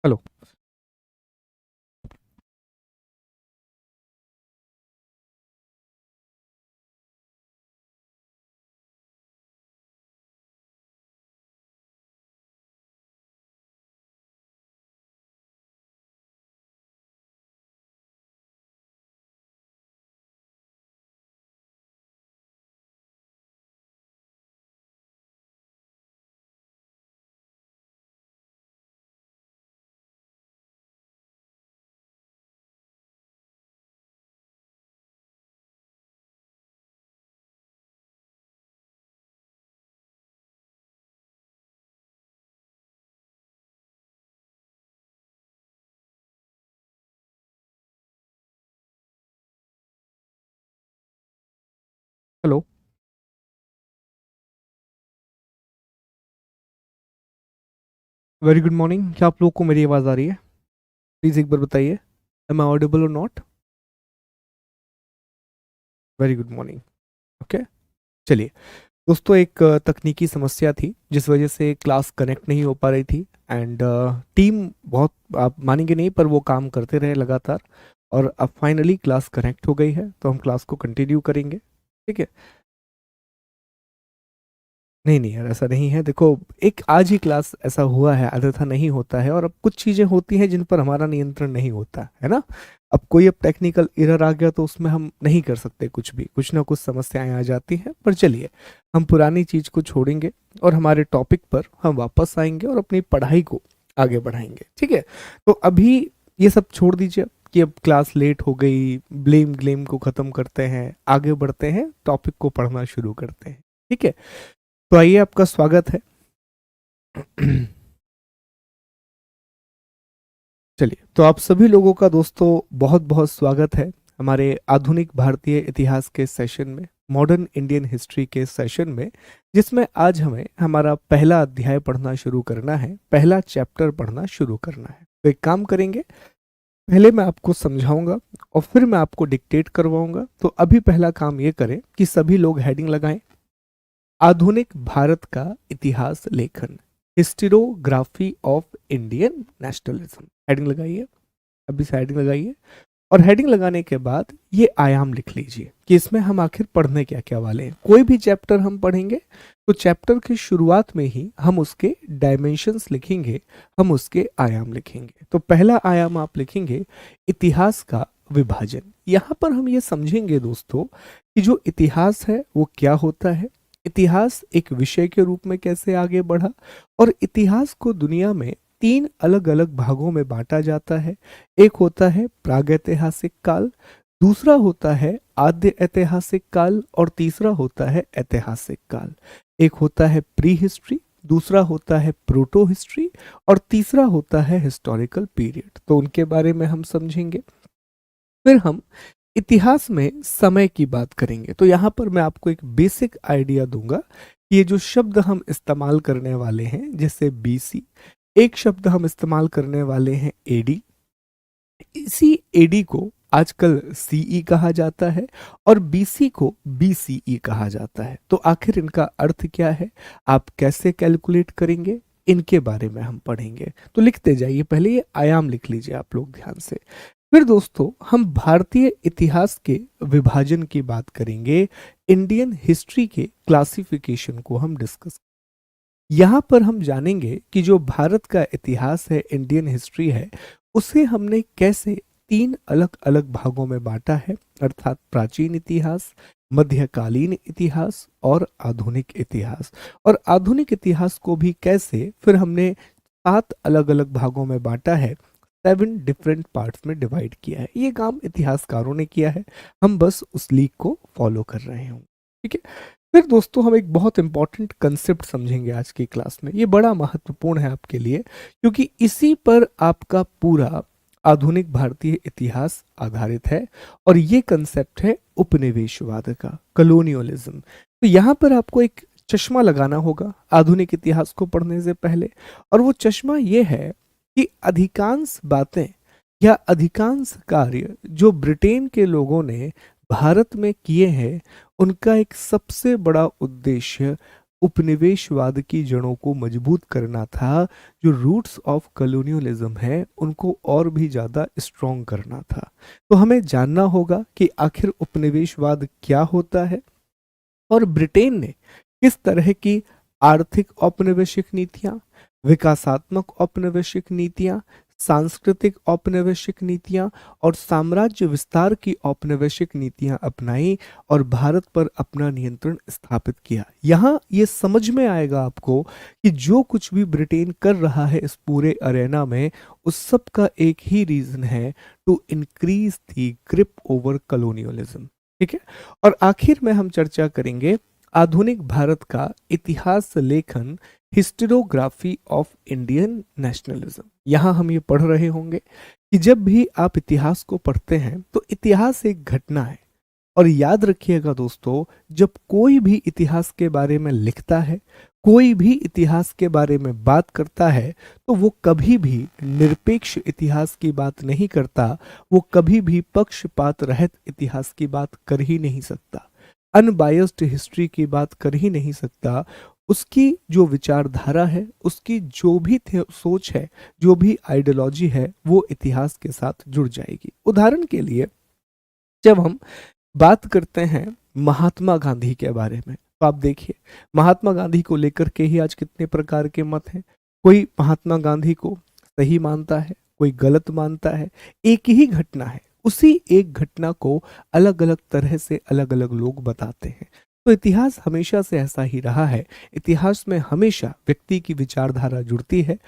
Hello. Hello. Very good morning. क्या आप लोगों को मेरी आवाज़ आ रही है? प्लीज़ एक बार बताइए, एम आई ऑडिबल और not? Very good morning. Okay, चलिए दोस्तों, एक तकनीकी समस्या थी जिस वजह से क्लास कनेक्ट नहीं हो पा रही थी। एंड टीम बहुत, आप मानेंगे नहीं, पर वो काम करते रहे लगातार। और अब फाइनली क्लास कनेक्ट हो गई है, तो हम क्लास को कंटिन्यू करेंगे। ठीक है। नहीं नहीं यार, ऐसा नहीं है। देखो, एक आज ही क्लास ऐसा हुआ है, अन्यथा नहीं होता है। और अब कुछ चीज़ें होती हैं जिन पर हमारा नियंत्रण नहीं होता है ना। अब कोई टेक्निकल एरर आ गया तो उसमें हम नहीं कर सकते कुछ भी, कुछ ना कुछ समस्याएं आ जाती हैं। पर चलिए, हम पुरानी चीज़ को छोड़ेंगे और हमारे टॉपिक पर हम वापस आएंगे और अपनी पढ़ाई को आगे बढ़ाएंगे। ठीक है। तो अभी ये सब छोड़ दीजिए कि अब क्लास लेट हो गई, ब्लेम ग्लेम को ख़त्म करते हैं, आगे बढ़ते हैं, टॉपिक को पढ़ना शुरू करते हैं। ठीक है। तो आइए, आपका स्वागत है। चलिए, तो आप सभी लोगों का दोस्तों बहुत बहुत स्वागत है हमारे आधुनिक भारतीय इतिहास के सेशन में, मॉडर्न इंडियन हिस्ट्री के सेशन में, जिसमें आज हमें हमारा पहला अध्याय पढ़ना शुरू करना है, पहला चैप्टर पढ़ना शुरू करना है। तो एक काम करेंगे, पहले मैं आपको समझाऊंगा और फिर मैं आपको डिक्टेट करवाऊंगा। तो अभी पहला काम ये करें कि सभी लोग हेडिंग लगाएं, आधुनिक भारत का इतिहास लेखन, historiography of Indian nationalism. Heading लगाइए, अभी से हेडिंग लगाइए। और हेडिंग लगाने के बाद ये आयाम लिख लीजिए कि इसमें हम आखिर पढ़ने क्या क्या वाले हैं। कोई भी चैप्टर हम पढ़ेंगे तो चैप्टर की शुरुआत में ही हम उसके डायमेंशंस लिखेंगे, हम उसके आयाम लिखेंगे। तो पहला आयाम आप लिखेंगे इतिहास का विभाजन। यहाँ पर हम ये समझेंगे दोस्तों कि जो इतिहास है वो क्या होता है, इतिहास एक विषय के रूप में कैसे आगे बढ़ा, और इतिहास को दुनिया में तीन अलग अलग भागों में बांटा जाता है। एक होता है प्रागैतिहासिक काल, दूसरा होता है आद्य ऐतिहासिक काल, और तीसरा होता है ऐतिहासिक काल। एक होता है प्री हिस्ट्री, दूसरा होता है प्रोटो हिस्ट्री, और तीसरा होता है हिस्टोरिकल पीरियड। तो उनके बारे में हम समझेंगे। फिर हम इतिहास में समय की बात करेंगे। तो यहाँ पर मैं आपको एक बेसिक आइडिया दूंगा कि ये जो शब्द हम इस्तेमाल करने वाले हैं, जैसे बीसी, एक शब्द हम इस्तेमाल करने वाले हैं एडी। इसी एडी को आजकल सीई कहा जाता है और बीसी को बीसीई कहा जाता है। तो आखिर इनका अर्थ क्या है, आप कैसे कैलकुलेट करेंगे, इनके बारे में हम पढ़ेंगे। तो लिखते जाइए, पहले ये आयाम लिख लीजिए आप लोग ध्यान से। फिर दोस्तों, हम भारतीय इतिहास के विभाजन की बात करेंगे, इंडियन हिस्ट्री के क्लासिफिकेशन को हम डिस्कस। यहाँ पर हम जानेंगे कि जो भारत का इतिहास है, इंडियन हिस्ट्री है, उसे हमने कैसे तीन अलग अलग भागों में बांटा है, अर्थात प्राचीन इतिहास, मध्यकालीन इतिहास और आधुनिक इतिहास। और आधुनिक इतिहास को भी कैसे फिर हमने सात अलग अलग भागों में बांटा है, सेवन डिफरेंट पार्ट्स में डिवाइड किया है। ये काम इतिहासकारों ने किया है, हम बस उस लीक को फॉलो कर रहे हैं। ठीक है। फिर दोस्तों, हम एक बहुत इंपॉर्टेंट कंसेप्ट समझेंगे आज की क्लास में। ये बड़ा महत्वपूर्ण है आपके लिए, क्योंकि इसी पर आपका पूरा आधुनिक भारतीय इतिहास आधारित है। और ये कंसेप्ट है उपनिवेशवाद का, कलोनियलिज्म। तो यहाँ पर आपको एक चश्मा लगाना होगा आधुनिक इतिहास को पढ़ने से पहले। और वो चश्मा ये है कि अधिकांश बातें या अधिकांश कार्य जो ब्रिटेन के लोगों ने भारत में किए हैं, उनका एक सबसे बड़ा उद्देश्य उपनिवेशवाद की जड़ों को मजबूत करना था, जो रूट्स ऑफ कॉलोनियलिज्म है उनको और भी ज़्यादा स्ट्रॉन्ग करना था। तो हमें जानना होगा कि आखिर उपनिवेशवाद क्या होता है और ब्रिटेन ने किस तरह की आर्थिक औपनिवेशिक नीतियां, विकासात्मक औपनिवेशिक नीतियां, सांस्कृतिक औपनिवेशिक नीतियां और साम्राज्य विस्तार की औपनिवेशिक नीतियां अपनाई और भारत पर अपना नियंत्रण स्थापित किया। यहाँ ये समझ में आएगा आपको कि जो कुछ भी ब्रिटेन कर रहा है इस पूरे अरेना में, उस सब का एक ही रीजन है, to increase the grip over colonialism. ठीक है। और आखिर में हम चर्चा करेंगे आधुनिक भारत का इतिहास लेखन, हिस्टोग्राफी ऑफ इंडियन नेशनलिज्म। यहां हम ये पढ़ रहे होंगे कि जब भी आप इतिहास को पढ़ते हैं तो इतिहास एक घटना है। और याद रखिएगा दोस्तों, जब कोई भी इतिहास के बारे में लिखता है, कोई भी इतिहास के बारे में बात करता है, तो वो कभी भी निरपेक्ष इतिहास की बात नहीं करता, वो कभी भी पक्षपात रहित इतिहास की बात कर ही नहीं सकता, अनबायस्ड हिस्ट्री की बात कर ही नहीं सकता। उसकी जो विचारधारा है, उसकी जो भी सोच है, जो भी आइडियोलॉजी है, वो इतिहास के साथ जुड़ जाएगी। उदाहरण के लिए जब हम बात करते हैं महात्मा गांधी के बारे में, तो आप देखिए महात्मा गांधी को लेकर के ही आज कितने प्रकार के मत हैं। कोई महात्मा गांधी को सही मानता है, कोई गलत मानता है। एक ही घटना है, उसी एक घटना को अलग अलग तरह से अलग अलग लोग बताते हैं। तो इतिहास हमेशा से ऐसा ही रहा है। इतिहास में हमेशा व्यक्ति की विचारधारा जुड़ती है,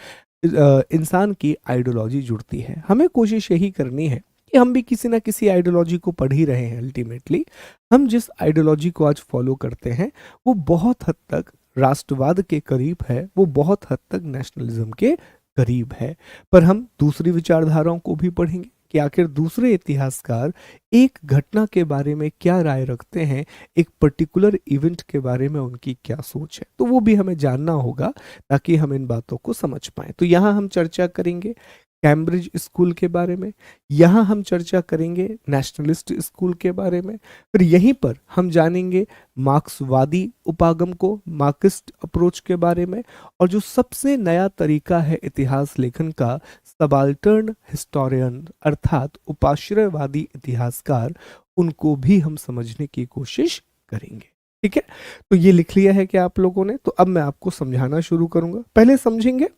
इंसान की आइडियोलॉजी जुड़ती है। हमें कोशिश यही करनी है कि हम भी किसी ना किसी आइडियोलॉजी को पढ़ ही रहे हैं। अल्टीमेटली हम जिस आइडियोलॉजी को आज फॉलो करते हैं वो बहुत हद तक राष्ट्रवाद के करीब है, वो बहुत हद तक नेशनलिज्म के करीब है। पर हम दूसरी विचारधाराओं को भी पढ़ेंगे कि आखिर दूसरे इतिहासकार एक घटना के बारे में क्या राय रखते हैं, एक पर्टिकुलर इवेंट के बारे में उनकी क्या सोच है, तो वो भी हमें जानना होगा ताकि हम इन बातों को समझ पाएं। तो यहाँ हम चर्चा करेंगे कैम्ब्रिज स्कूल के बारे में, यहाँ हम चर्चा करेंगे नेशनलिस्ट स्कूल के बारे में, फिर यहीं पर हम जानेंगे मार्क्सवादी उपागम को, मार्क्सिस्ट अप्रोच के बारे में, और जो सबसे नया तरीका है इतिहास लेखन का, सबाल्टर्न हिस्टोरियन अर्थात उपाश्रयवादी इतिहासकार, उनको भी हम समझने की कोशिश करेंगे। ठीक है। तो ये लिख लिया है कि आप लोगों ने, तो अब मैं आपको समझाना शुरू करूंगा। पहले समझेंगे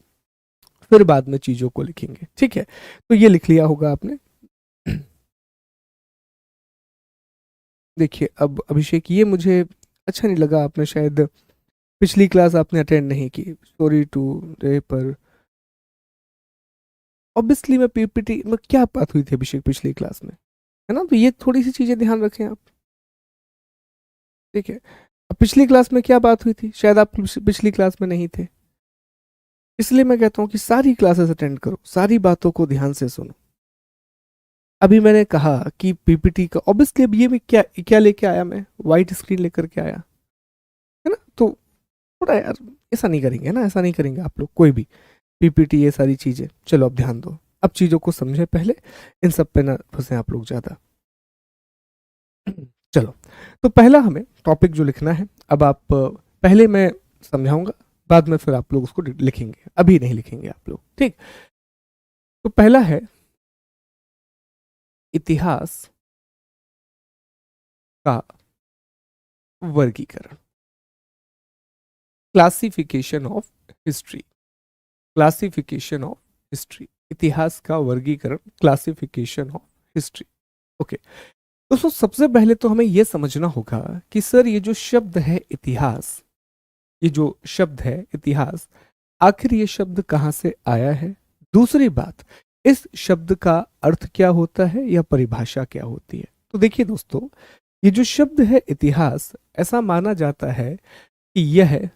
फिर बाद में चीजों को लिखेंगे। ठीक है। तो ये लिख लिया होगा आपने। देखिए अब अभिषेक, ये मुझे अच्छा नहीं लगा, आपने शायद पिछली क्लास आपने अटेंड नहीं की, सॉरी टू डे, पर ऑब्वियसली मैं पीपीटी में क्या बात हुई थी अभिषेक पिछली क्लास में, है ना? तो ये थोड़ी सी चीजें ध्यान रखें आप। ठीक है। अब पिछली क्लास में क्या बात हुई थी, शायद आप पिछली क्लास में नहीं थे, इसलिए मैं कहता हूं कि सारी क्लासेस अटेंड करो, सारी बातों को ध्यान से सुनो। अभी मैंने कहा कि पीपीटी का ऑब्वियसली, अब ये मैं क्या क्या लेके आया, मैं व्हाइट स्क्रीन लेकर के आया, है ना? तो थोड़ा यार ऐसा नहीं करेंगे ना, ऐसा नहीं करेंगे आप लोग कोई भी, पीपीटी ये सारी चीजें। चलो अब ध्यान दो, अब चीजों को समझे पहले, इन सब पे ना फंसे आप लोग ज्यादा। चलो, तो पहला हमें टॉपिक जो लिखना है, अब आप पहले मैं समझाऊंगा, बाद में फिर आप लोग उसको लिखेंगे, अभी नहीं लिखेंगे आप लोग। ठीक। तो पहला है इतिहास का वर्गीकरण, classification of history, classification of history, इतिहास का वर्गीकरण, क्लासिफिकेशन ऑफ हिस्ट्री। ओके दोस्तों, सबसे पहले तो हमें यह समझना होगा कि सर ये जो शब्द है इतिहास, ये जो शब्द है इतिहास, आखिर ये शब्द कहां से आया है। दूसरी बात, इस शब्द का अर्थ क्या होता है या परिभाषा क्या होती है। तो देखिए दोस्तों, ये जो शब्द है इतिहास, ऐसा माना जाता है कि यह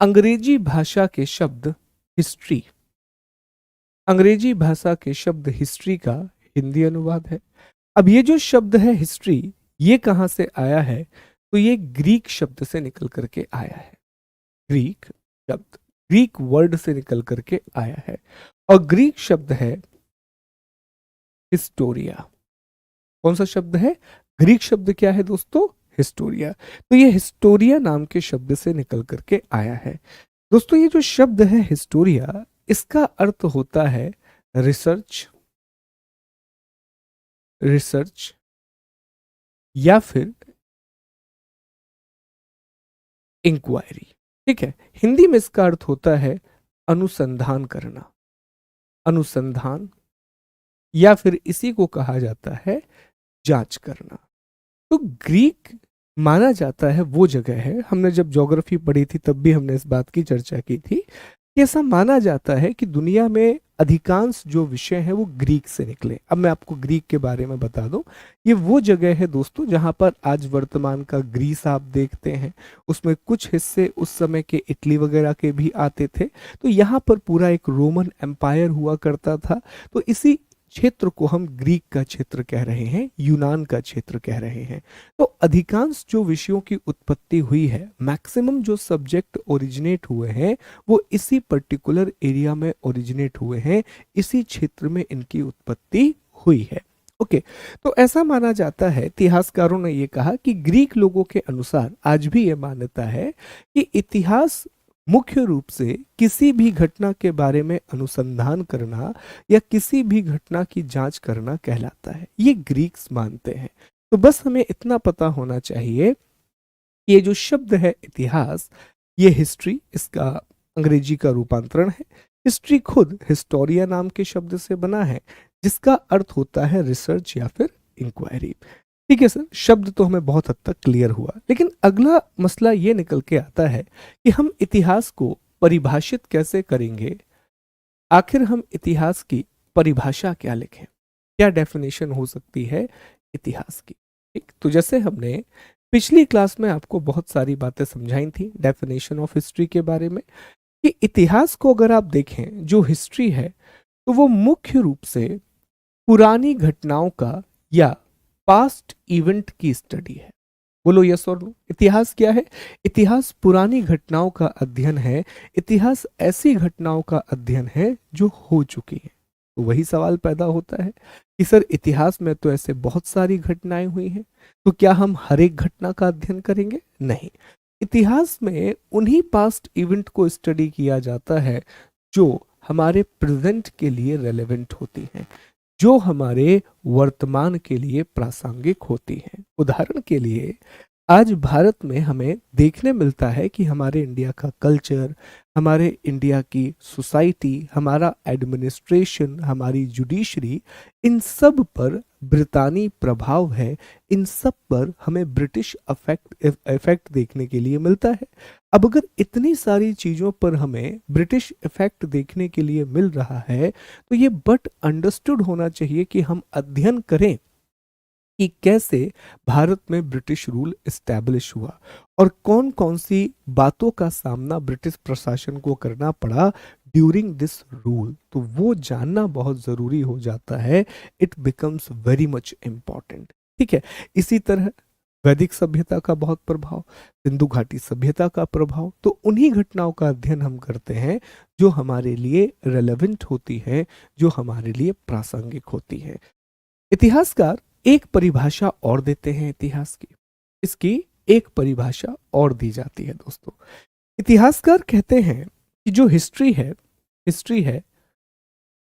अंग्रेजी भाषा के शब्द हिस्ट्री, अंग्रेजी भाषा के शब्द हिस्ट्री का हिंदी अनुवाद है। अब ये जो शब्द है हिस्ट्री, ये कहां से आया है, तो ये ग्रीक शब्द से निकल करके आया है, ग्रीक शब्द, ग्रीक वर्ड से निकल करके आया है, और ग्रीक शब्द है हिस्टोरिया। कौन सा शब्द है? ग्रीक शब्द क्या है दोस्तों? हिस्टोरिया। तो ये हिस्टोरिया नाम के शब्द से निकल करके आया है। दोस्तों ये जो शब्द है हिस्टोरिया, इसका अर्थ होता है रिसर्च, रिसर्च या फिर इंक्वायरी। ठीक है, हिंदी में इसका अर्थ होता है अनुसंधान करना, अनुसंधान, या फिर इसी को कहा जाता है जांच करना। तो ग्रीक माना जाता है वो जगह है, हमने जब ज्योग्राफी पढ़ी थी तब भी हमने इस बात की चर्चा की थी कि ऐसा माना जाता है कि दुनिया में अधिकांश जो विषय हैं वो ग्रीक से निकले। अब मैं आपको ग्रीक के बारे में बता दूं, ये वो जगह है दोस्तों जहां पर आज वर्तमान का ग्रीस आप देखते हैं, उसमें कुछ हिस्से उस समय के इटली वगैरह के भी आते थे। तो यहाँ पर पूरा एक रोमन एम्पायर हुआ करता था। तो इसी क्षेत्र को हम ग्रीक का क्षेत्र कह रहे हैं, यूनान का क्षेत्र कह रहे हैं। तो अधिकांश जो विषयों की उत्पत्ति हुई है, मैक्सिमम जो सब्जेक्ट ओरिजिनेट हुए हैं वो इसी पर्टिकुलर एरिया में ओरिजिनेट हुए हैं, इसी क्षेत्र में इनकी उत्पत्ति हुई है। ओके, तो ऐसा माना जाता है, इतिहासकारों ने ये कहा कि ग्रीक लोगों के अनुसार आज भी ये मान्यता है कि इतिहास मुख्य रूप से किसी भी घटना के बारे में अनुसंधान करना या किसी भी घटना की जांच करना कहलाता है। ये ग्रीक्स मानते हैं। तो बस हमें इतना पता होना चाहिए कि ये जो शब्द है इतिहास, ये हिस्ट्री, इसका अंग्रेजी का रूपांतरण है। हिस्ट्री खुद हिस्टोरिया नाम के शब्द से बना है, जिसका अर्थ होता है रिसर्च या फिर इंक्वायरी। ठीक है सर, शब्द तो हमें बहुत हद तक क्लियर हुआ, लेकिन अगला मसला ये निकल के आता है कि हम इतिहास को परिभाषित कैसे करेंगे। आखिर हम इतिहास की परिभाषा क्या लिखें, क्या डेफिनेशन हो सकती है इतिहास की। ठीक, तो जैसे हमने पिछली क्लास में आपको बहुत सारी बातें समझाई थी डेफिनेशन ऑफ हिस्ट्री के बारे में, कि इतिहास को अगर आप देखें, जो हिस्ट्री है तो वो मुख्य रूप से पुरानी घटनाओं का या पास्ट इवेंट की स्टडी है। बोलो यस और नो, इतिहास क्या है? इतिहास पुरानी घटनाओं का अध्ययन है। इतिहास ऐसी घटनाओं का अध्ययन है जो हो चुकी हैं। तो वही सवाल पैदा होता है कि सर इतिहास में तो ऐसे बहुत सारी घटनाएं हुई हैं, तो क्या हम हर एक घटना का अध्ययन करेंगे? नहीं, इतिहास में उन्हीं पास्ट इवेंट को स्टडी किया जाता है जो हमारे प्रेजेंट के लिए रेलेवेंट होती हैं, जो हमारे वर्तमान के लिए प्रासंगिक होती हैं। उदाहरण के लिए आज भारत में हमें देखने मिलता है कि हमारे इंडिया का कल्चर, हमारे इंडिया की सोसाइटी, हमारा एडमिनिस्ट्रेशन, हमारी जुडिशरी, इन सब पर ब्रितानी प्रभाव है। इन सब पर हमें ब्रिटिश इफेक्ट देखने के लिए मिलता है। अब अगर इतनी सारी चीज़ों पर हमें ब्रिटिश इफेक्ट देखने के लिए मिल रहा है, तो ये बट अंडरस्टूड होना चाहिए कि हम अध्ययन करें कि कैसे भारत में ब्रिटिश रूल इस्टेब्लिश हुआ और कौन कौन सी बातों का सामना ब्रिटिश प्रशासन को करना पड़ा ड्यूरिंग दिस रूल। तो वो जानना बहुत ज़रूरी हो जाता है। It becomes very much important. ठीक है, इसी तरह वैदिक सभ्यता का बहुत प्रभाव, सिंधु घाटी सभ्यता का प्रभाव, तो उन्हीं घटनाओं का अध्ययन हम करते हैं जो हमारे लिए रेलेवेंट होती है, जो हमारे लिए प्रासंगिक होती है। इतिहासकार एक परिभाषा और देते हैं इतिहास की, इसकी एक परिभाषा और दी जाती है दोस्तों। इतिहासकार कहते हैं कि जो हिस्ट्री है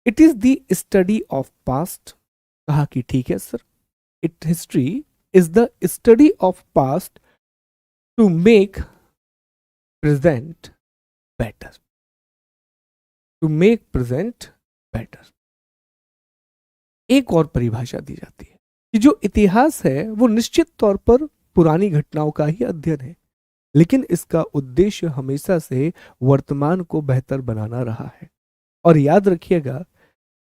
it is the study of past. कहा कि ठीक है sir, it history is the study of past to make present better, to make present better. एक और परिभाषा दी जाती है कि जो इतिहास है वो निश्चित तौर पर पुरानी घटनाओं का ही अध्ययन है, लेकिन इसका उद्देश्य हमेशा से वर्तमान को बेहतर बनाना रहा है। और याद रखिएगा,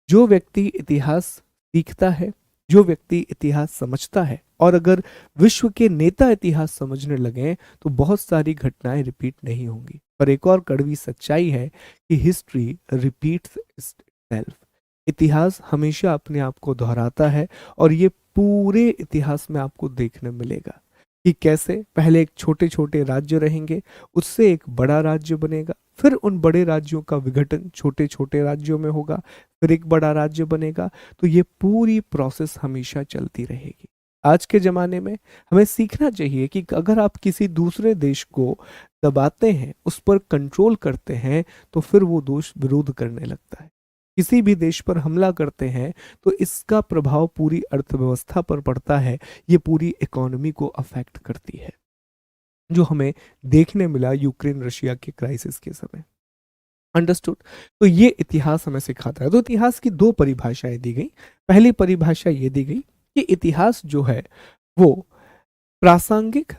जो व्यक्ति इतिहास सीखता है, जो व्यक्ति इतिहास समझता है, और अगर विश्व के नेता इतिहास समझने लगे तो बहुत सारी घटनाएं रिपीट नहीं होंगी। पर एक और कड़वी सच्चाई है कि हिस्ट्री रिपीट्स इटसेल्फ। इतिहास हमेशा अपने आप को दोहराता है, और ये पूरे इतिहास में आपको देखने मिलेगा कि कैसे पहले एक छोटे छोटे राज्य रहेंगे, उससे एक बड़ा राज्य बनेगा, फिर उन बड़े राज्यों का विघटन छोटे छोटे राज्यों में होगा, फिर एक बड़ा राज्य बनेगा। तो ये पूरी प्रोसेस हमेशा चलती रहेगी। आज के ज़माने में हमें सीखना चाहिए कि अगर आप किसी दूसरे देश को दबाते हैं, उस पर कंट्रोल करते हैं, तो फिर वो देश विरोध करने लगता है। किसी भी देश पर हमला करते हैं तो इसका प्रभाव पूरी अर्थव्यवस्था पर पड़ता है, ये पूरी इकोनॉमी को अफेक्ट करती है, जो हमें देखने मिला यूक्रेन रशिया के क्राइसिस के समय। अंडरस्टूड। तो ये इतिहास हमें सिखाता है। तो इतिहास की दो परिभाषाएं दी गई। पहली परिभाषा ये दी गई कि इतिहास जो है वो प्रासंगिक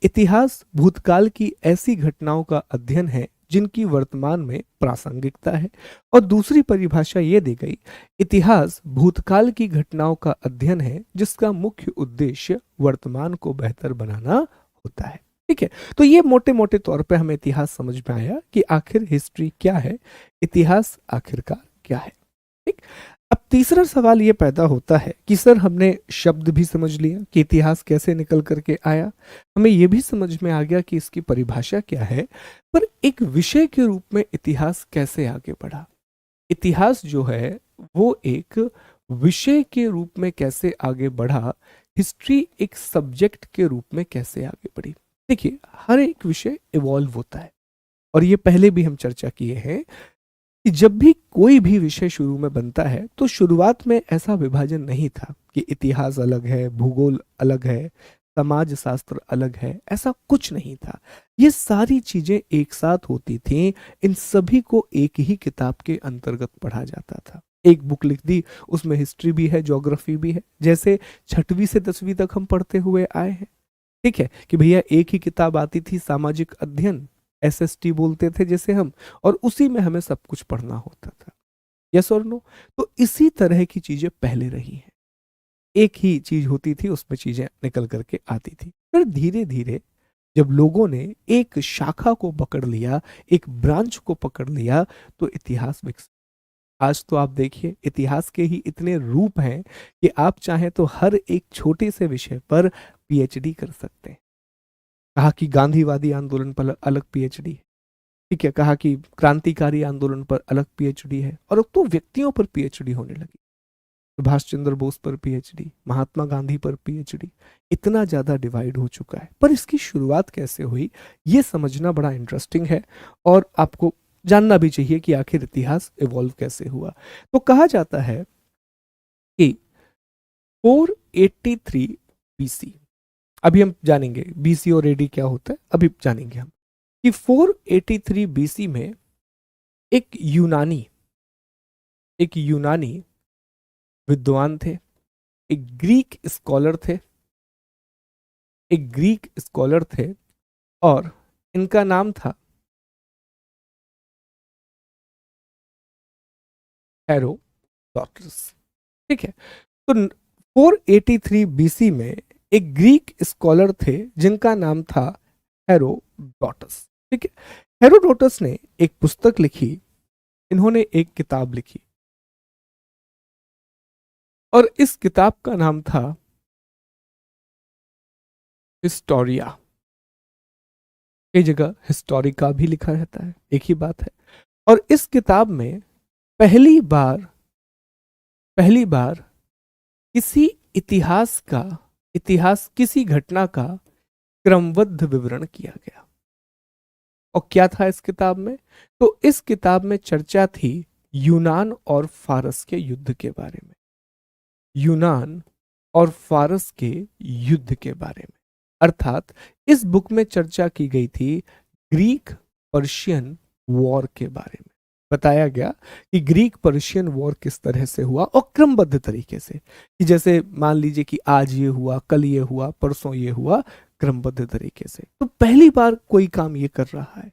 इतिहास भूतकाल की ऐसी घटनाओं का अध्ययन है जिनकी वर्तमान में प्रासंगिकता है। और दूसरी परिभाषा ये दी गई, इतिहास भूतकाल की घटनाओं का अध्ययन है जिसका मुख्य उद्देश्य वर्तमान को बेहतर बनाना होता है। ठीक है, तो ये मोटे मोटे तौर पे हमें इतिहास समझ में आया कि आखिर हिस्ट्री क्या है, इतिहास आखिरकार क्या है। ठीक। अब तीसरा सवाल ये पैदा होता है कि सर हमने शब्द भी समझ लिया कि इतिहास कैसे निकल करके आया, हमें ये भी समझ में आ गया कि इसकी परिभाषा क्या है, पर एक विषय के रूप में इतिहास कैसे आगे बढ़ा। इतिहास जो है वो एक विषय के रूप में कैसे आगे बढ़ा, हिस्ट्री एक सब्जेक्ट के रूप में कैसे आगे बढ़ी। देखिए, हर एक विषय इवॉल्व होता है और ये पहले भी हम चर्चा किए हैं कि जब भी कोई भी विषय शुरू में बनता है तो शुरुआत में ऐसा विभाजन नहीं था कि इतिहास अलग है, भूगोल अलग है, समाज शास्त्र अलग है, ऐसा कुछ नहीं था। ये सारी चीजें एक साथ होती थीं, इन सभी को एक ही किताब के अंतर्गत पढ़ा जाता था। एक बुक लिख दी, उसमें हिस्ट्री भी है, ज्योग्राफी भी है, जैसे 6वीं से 10वीं तक हम पढ़ते हुए आए हैं। ठीक है कि भैया एक ही किताब आती थी, सामाजिक अध्ययन, एसएसटी बोलते थे जैसे हम, और उसी में हमें सब कुछ पढ़ना होता था। यस और नो। तो इसी तरह की चीजें पहले रही हैं, एक ही चीज होती थी, उसमें चीजें निकल करके आती थी। फिर धीरे धीरे जब लोगों ने एक शाखा को पकड़ लिया, एक ब्रांच को पकड़ लिया, तो इतिहास विकसित। आज तो आप देखिए इतिहास के ही इतने रूप हैं कि आप चाहें तो हर एक छोटे से विषय पर पीएचडी कर सकते हैं। कहा कि गांधीवादी आंदोलन पर अलग पीएचडी है, ठीक है, कहा कि क्रांतिकारी आंदोलन पर अलग पीएचडी है, और अब तो व्यक्तियों पर पीएचडी होने लगी। सुभाष चंद्र बोस पर पीएचडी, महात्मा गांधी पर पीएचडी, इतना ज्यादा डिवाइड हो चुका है। पर इसकी शुरुआत कैसे हुई, ये समझना बड़ा इंटरेस्टिंग है और आपको जानना भी चाहिए कि आखिर इतिहास इवॉल्व कैसे हुआ। तो कहा जाता है कि 483 बीसी, अभी हम जानेंगे बीसी और एडी क्या होता है, अभी जानेंगे हम कि 483 बीसी में एक यूनानी विद्वान थे, एक ग्रीक स्कॉलर थे और इनका नाम था हेरोडोटस। ठीक है, तो 483 बीसी में एक ग्रीक स्कॉलर थे जिनका नाम था हेरोडोटस। ठीक है, हेरोडोटस ने एक पुस्तक लिखी, इन्होंने एक किताब लिखी और इस किताब का नाम था हिस्टोरिया। कई जगह हिस्टोरिका भी लिखा रहता है, एक ही बात है। और इस किताब में पहली बार किसी घटना का क्रमबद्ध विवरण किया गया। और क्या था इस किताब में, तो इस किताब में चर्चा थी यूनान और फारस के युद्ध के बारे में, यूनान और फारस के युद्ध के बारे में। अर्थात इस बुक में चर्चा की गई थी ग्रीक पर्शियन वॉर के बारे में। बताया गया कि ग्रीक पर्शियन वॉर किस तरह से हुआ और क्रमबद्ध तरीके से, कि जैसे मान लीजिए कि आज ये हुआ, कल ये हुआ, परसों ये हुआ, क्रमबद्ध तरीके से। तो पहली बार कोई काम ये कर रहा है,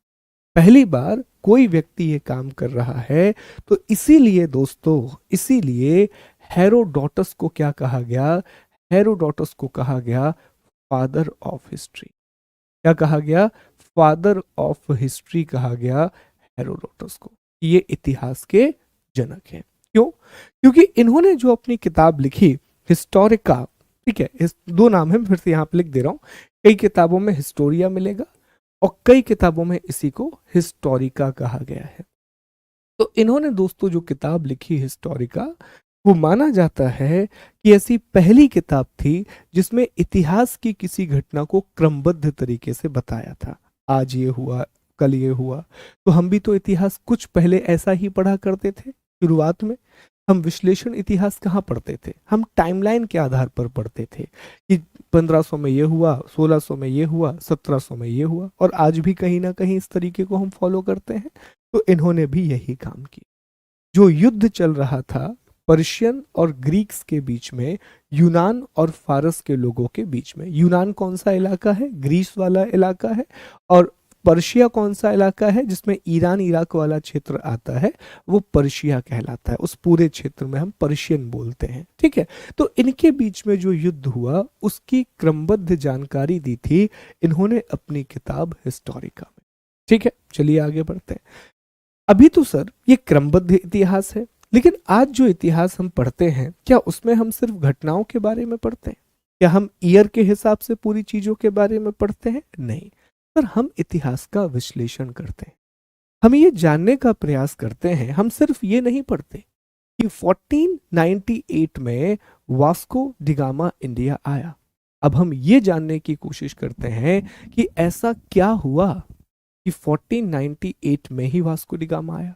पहली बार कोई व्यक्ति ये काम कर रहा है। तो इसीलिए दोस्तों, इसीलिए हेरोडोटस को क्या कहा गया, हेरोडोटस को कहा गया फादर ऑफ हिस्ट्री। क्या कहा गया, फादर ऑफ हिस्ट्री कहा गया हेरोडोटस को। ये इतिहास के जनक हैं। क्यों? क्योंकि इन्होंने जो अपनी किताब लिखी हिस्टोरिका, ठीक है, इस दो नाम है, फिर से यहां पे लिख दे रहा हूं, कई किताबों में हिस्टोरिया मिलेगा और कई किताबों में इसी को हिस्टोरिका कहा गया है। तो इन्होंने दोस्तों जो किताब लिखी हिस्टोरिका, वो माना जाता है कि ऐसी पहली किताब थी जिसमें इतिहास की किसी घटना को क्रमबद्ध तरीके से बताया था। आज ये हुआ, कल ये हुआ। तो हम भी तो इतिहास कुछ पहले ऐसा ही पढ़ा करते थे। शुरुआत में हम विश्लेषण इतिहास कहाँ पढ़ते थे? हम टाइमलाइन के आधार पर पढ़ते थे कि 1500 में ये हुआ, 1600 में ये हुआ, 1700 में ये हुआ, और आज भी कहीं ना कहीं इस तरीके को हम फॉलो करते हैं। तो इन्होंने भी यही काम किया। जो युद्ध चल रहा था पर्शियन और ग्रीक्स के बीच में, यूनान और फारस के लोगों के बीच में। यूनान कौन सा इलाका है? ग्रीस वाला इलाका है। और पर्शिया कौन सा इलाका है जिसमें ईरान इराक वाला क्षेत्र आता है? वो पर्शिया कहलाता है। उस पूरे क्षेत्र में हम पर्शियन बोलते हैं, ठीक है। तो इनके बीच में जो युद्ध हुआ उसकी क्रमबद्ध जानकारी दी थी इन्होंने अपनी किताब हिस्टोरिका में, ठीक है। चलिए आगे बढ़ते हैं। अभी तो सर ये क्रमबद्ध इतिहास है, लेकिन आज जो इतिहास हम पढ़ते हैं क्या उसमें हम सिर्फ घटनाओं के बारे में पढ़ते हैं? क्या हम ईयर के हिसाब से पूरी चीजों के बारे में पढ़ते हैं? नहीं सर, हम इतिहास का विश्लेषण करते हैं। हम ये जानने का प्रयास करते हैं। हम सिर्फ ये नहीं पढ़ते कि 1498 में वास्को डिगामा इंडिया आया। अब हम ये जानने की कोशिश करते हैं कि ऐसा क्या हुआ कि 1498 में ही वास्को डी गामा आया।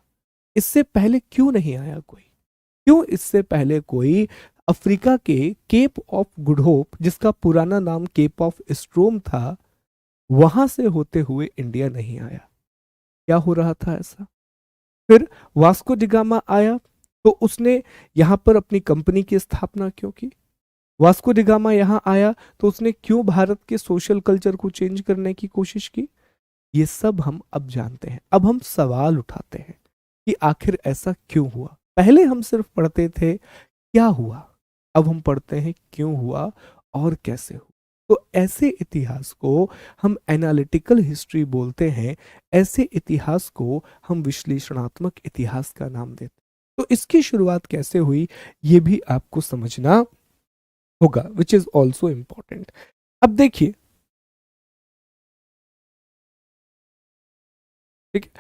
इससे पहले क्यों नहीं आया कोई? क्यों इससे पहले कोई अफ्रीका के केप ऑफ गुड होप, जिसका पुराना नाम केप ऑफ स्ट्रोम था, वहां से होते हुए इंडिया नहीं आया? क्या हो रहा था ऐसा? फिर वास्को डी गामा आया तो उसने यहां पर अपनी कंपनी की स्थापना क्यों की? वास्को डी गामा यहां आया तो उसने क्यों भारत के सोशल कल्चर को चेंज करने की कोशिश की? ये सब हम अब जानते हैं। अब हम सवाल उठाते हैं कि आखिर ऐसा क्यों हुआ। पहले हम सिर्फ पढ़ते थे क्या हुआ, अब हम पढ़ते हैं क्यों हुआ और कैसे हुआ। तो ऐसे इतिहास को हम एनालिटिकल हिस्ट्री बोलते हैं। ऐसे इतिहास को हम विश्लेषणात्मक इतिहास का नाम देते हैं। तो इसकी शुरुआत कैसे हुई ये भी आपको समझना होगा, विच इज ऑल्सो इंपॉर्टेंट। अब देखिए, ठीक है,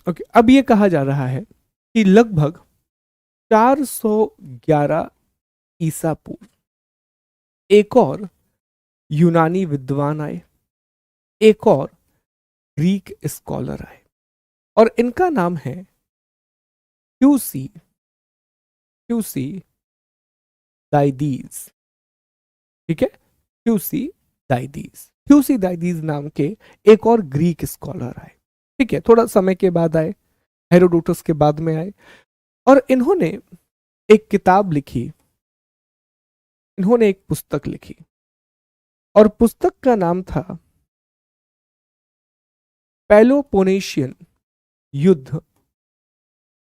ओके। अब ये कहा जा रहा है कि लगभग 411 ईसा पूर्व एक और यूनानी विद्वान आए, एक और ग्रीक स्कॉलर आए, और इनका नाम है क्यूसी क्यूसी दाइदीज, ठीक है। क्यूसी दाइदीज नाम के एक और ग्रीक स्कॉलर आए, ठीक है। थोड़ा समय के बाद आए, हेरोडोटस के बाद में आए, और इन्होंने एक किताब लिखी, इन्होंने एक पुस्तक लिखी, और पुस्तक का नाम था पेलोपोनेशियन युद्ध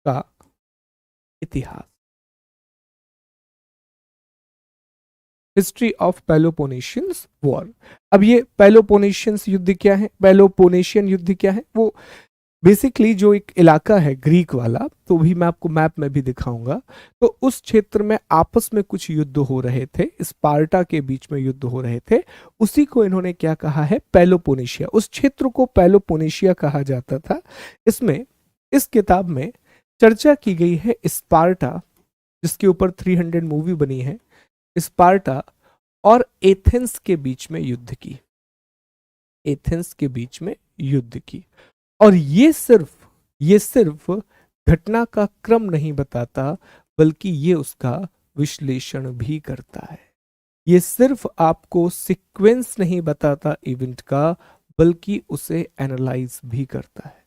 का इतिहास, हिस्ट्री ऑफ पेलोपोनेशियंस वॉर। अब ये पेलोपोनेशियंस युद्ध क्या है, पेलोपोनेशियन युद्ध क्या है? वो बेसिकली जो एक इलाका है ग्रीक वाला, तो भी मैं आपको मैप में भी दिखाऊंगा। तो उस क्षेत्र में आपस में कुछ युद्ध हो रहे थे, स्पार्टा के बीच में युद्ध हो रहे थे। उसी को इन्होंने क्या कहा है? पेलोपोनेशिया। उस क्षेत्र को पेलोपोनेशिया कहा जाता था। इसमें, इस किताब में चर्चा की गई है स्पार्टा, जिसके ऊपर 300 मूवी बनी है, स्पार्टा और एथेंस के बीच में युद्ध की, एथेंस के बीच में युद्ध की। और ये सिर्फ घटना का क्रम नहीं बताता, बल्कि ये उसका विश्लेषण भी करता है। ये सिर्फ आपको सीक्वेंस नहीं बताता इवेंट का, बल्कि उसे एनालाइज भी करता है।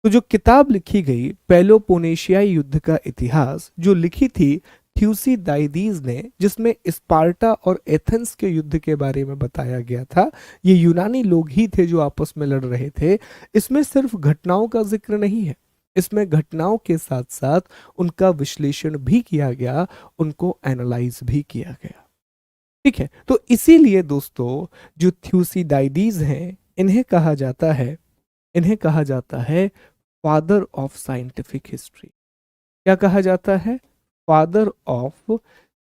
तो जो किताब लिखी गई पेलोपोनेशियाई युद्ध का इतिहास, जो लिखी थी थ्यूसिडाइडीज ने, जिसमें स्पार्टा और एथेंस के युद्ध के बारे में बताया गया था, ये यूनानी लोग ही थे जो आपस में लड़ रहे थे। इसमें सिर्फ घटनाओं का जिक्र नहीं है, इसमें घटनाओं के साथ साथ उनका विश्लेषण भी किया गया, उनको एनालाइज भी किया गया, ठीक है। तो इसीलिए दोस्तों, जो थ्यूसिडाइडीज हैं, इन्हें कहा जाता है फादर ऑफ साइंटिफिक हिस्ट्री। क्या कहा जाता है? Father of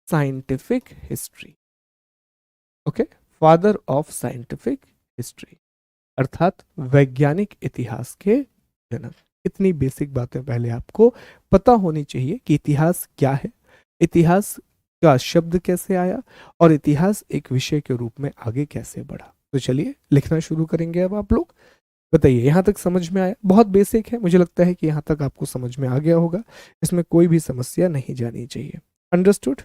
scientific history, okay. Father of scientific history अर्थात वैज्ञानिक इतिहास के जनक। इतनी बेसिक बातें पहले आपको पता होनी चाहिए कि इतिहास क्या है, इतिहास का शब्द कैसे आया और इतिहास एक विषय के रूप में आगे कैसे बढ़ा। तो चलिए लिखना शुरू करेंगे अब आप लोग। बताइए यहाँ तक समझ में आया? बहुत बेसिक है, मुझे लगता है कि यहाँ तक आपको समझ में आ गया होगा, इसमें कोई भी समस्या नहीं जानी चाहिए। अंडरस्टूड?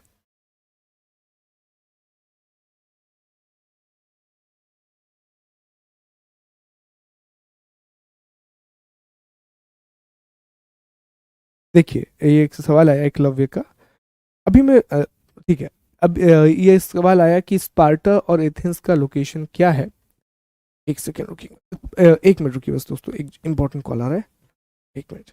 देखिए ये एक सवाल आया एकलव्य का। अभी मैं ठीक है। अब ये सवाल आया कि स्पार्टा और एथेंस का लोकेशन क्या है। एक सेकेंड रुकिए, 1 मिनट रुकिए बस दोस्तों, एक इंपॉर्टेंट कॉल आ रहा है। 1 मिनट।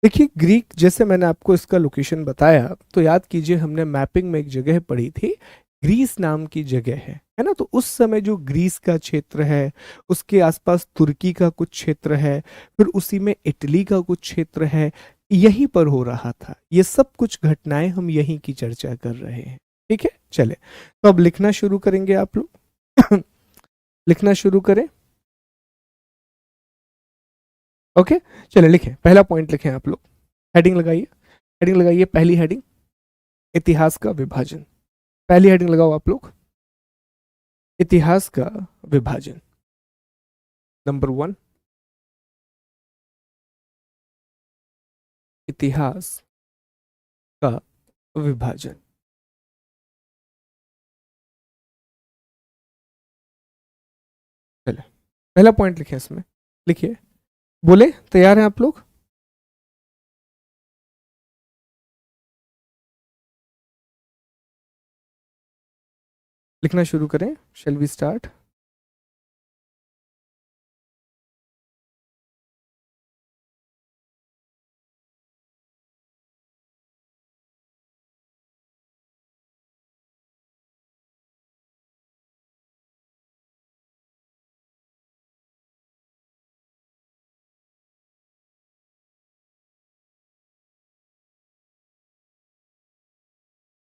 देखिए ग्रीक, जैसे मैंने आपको इसका लोकेशन बताया, तो याद कीजिए हमने मैपिंग में एक जगह पढ़ी थी, ग्रीस नाम की जगह है ना। तो उस समय जो ग्रीस का क्षेत्र है, उसके आसपास तुर्की का कुछ क्षेत्र है, फिर उसी में इटली का कुछ क्षेत्र है, यहीं पर हो रहा था। ये सब कुछ घटनाएं हम यहीं की चर्चा कर रहे हैं। ठीक है, चले तो अब लिखना शुरू करेंगे आप लोग। लिखना शुरू करें। ओके, चले लिखें, पहला पॉइंट लिखें आप लोग। हेडिंग लगाइए, हेडिंग लगाइए, पहली हेडिंग इतिहास का विभाजन। पहली हेडिंग लगाओ आप लोग, इतिहास का विभाजन। नंबर 1, इतिहास का विभाजन। चले पहला पॉइंट लिखें इसमें, लिखिए, बोले तैयार हैं आप लोग? लिखना शुरू करें। Shall we start?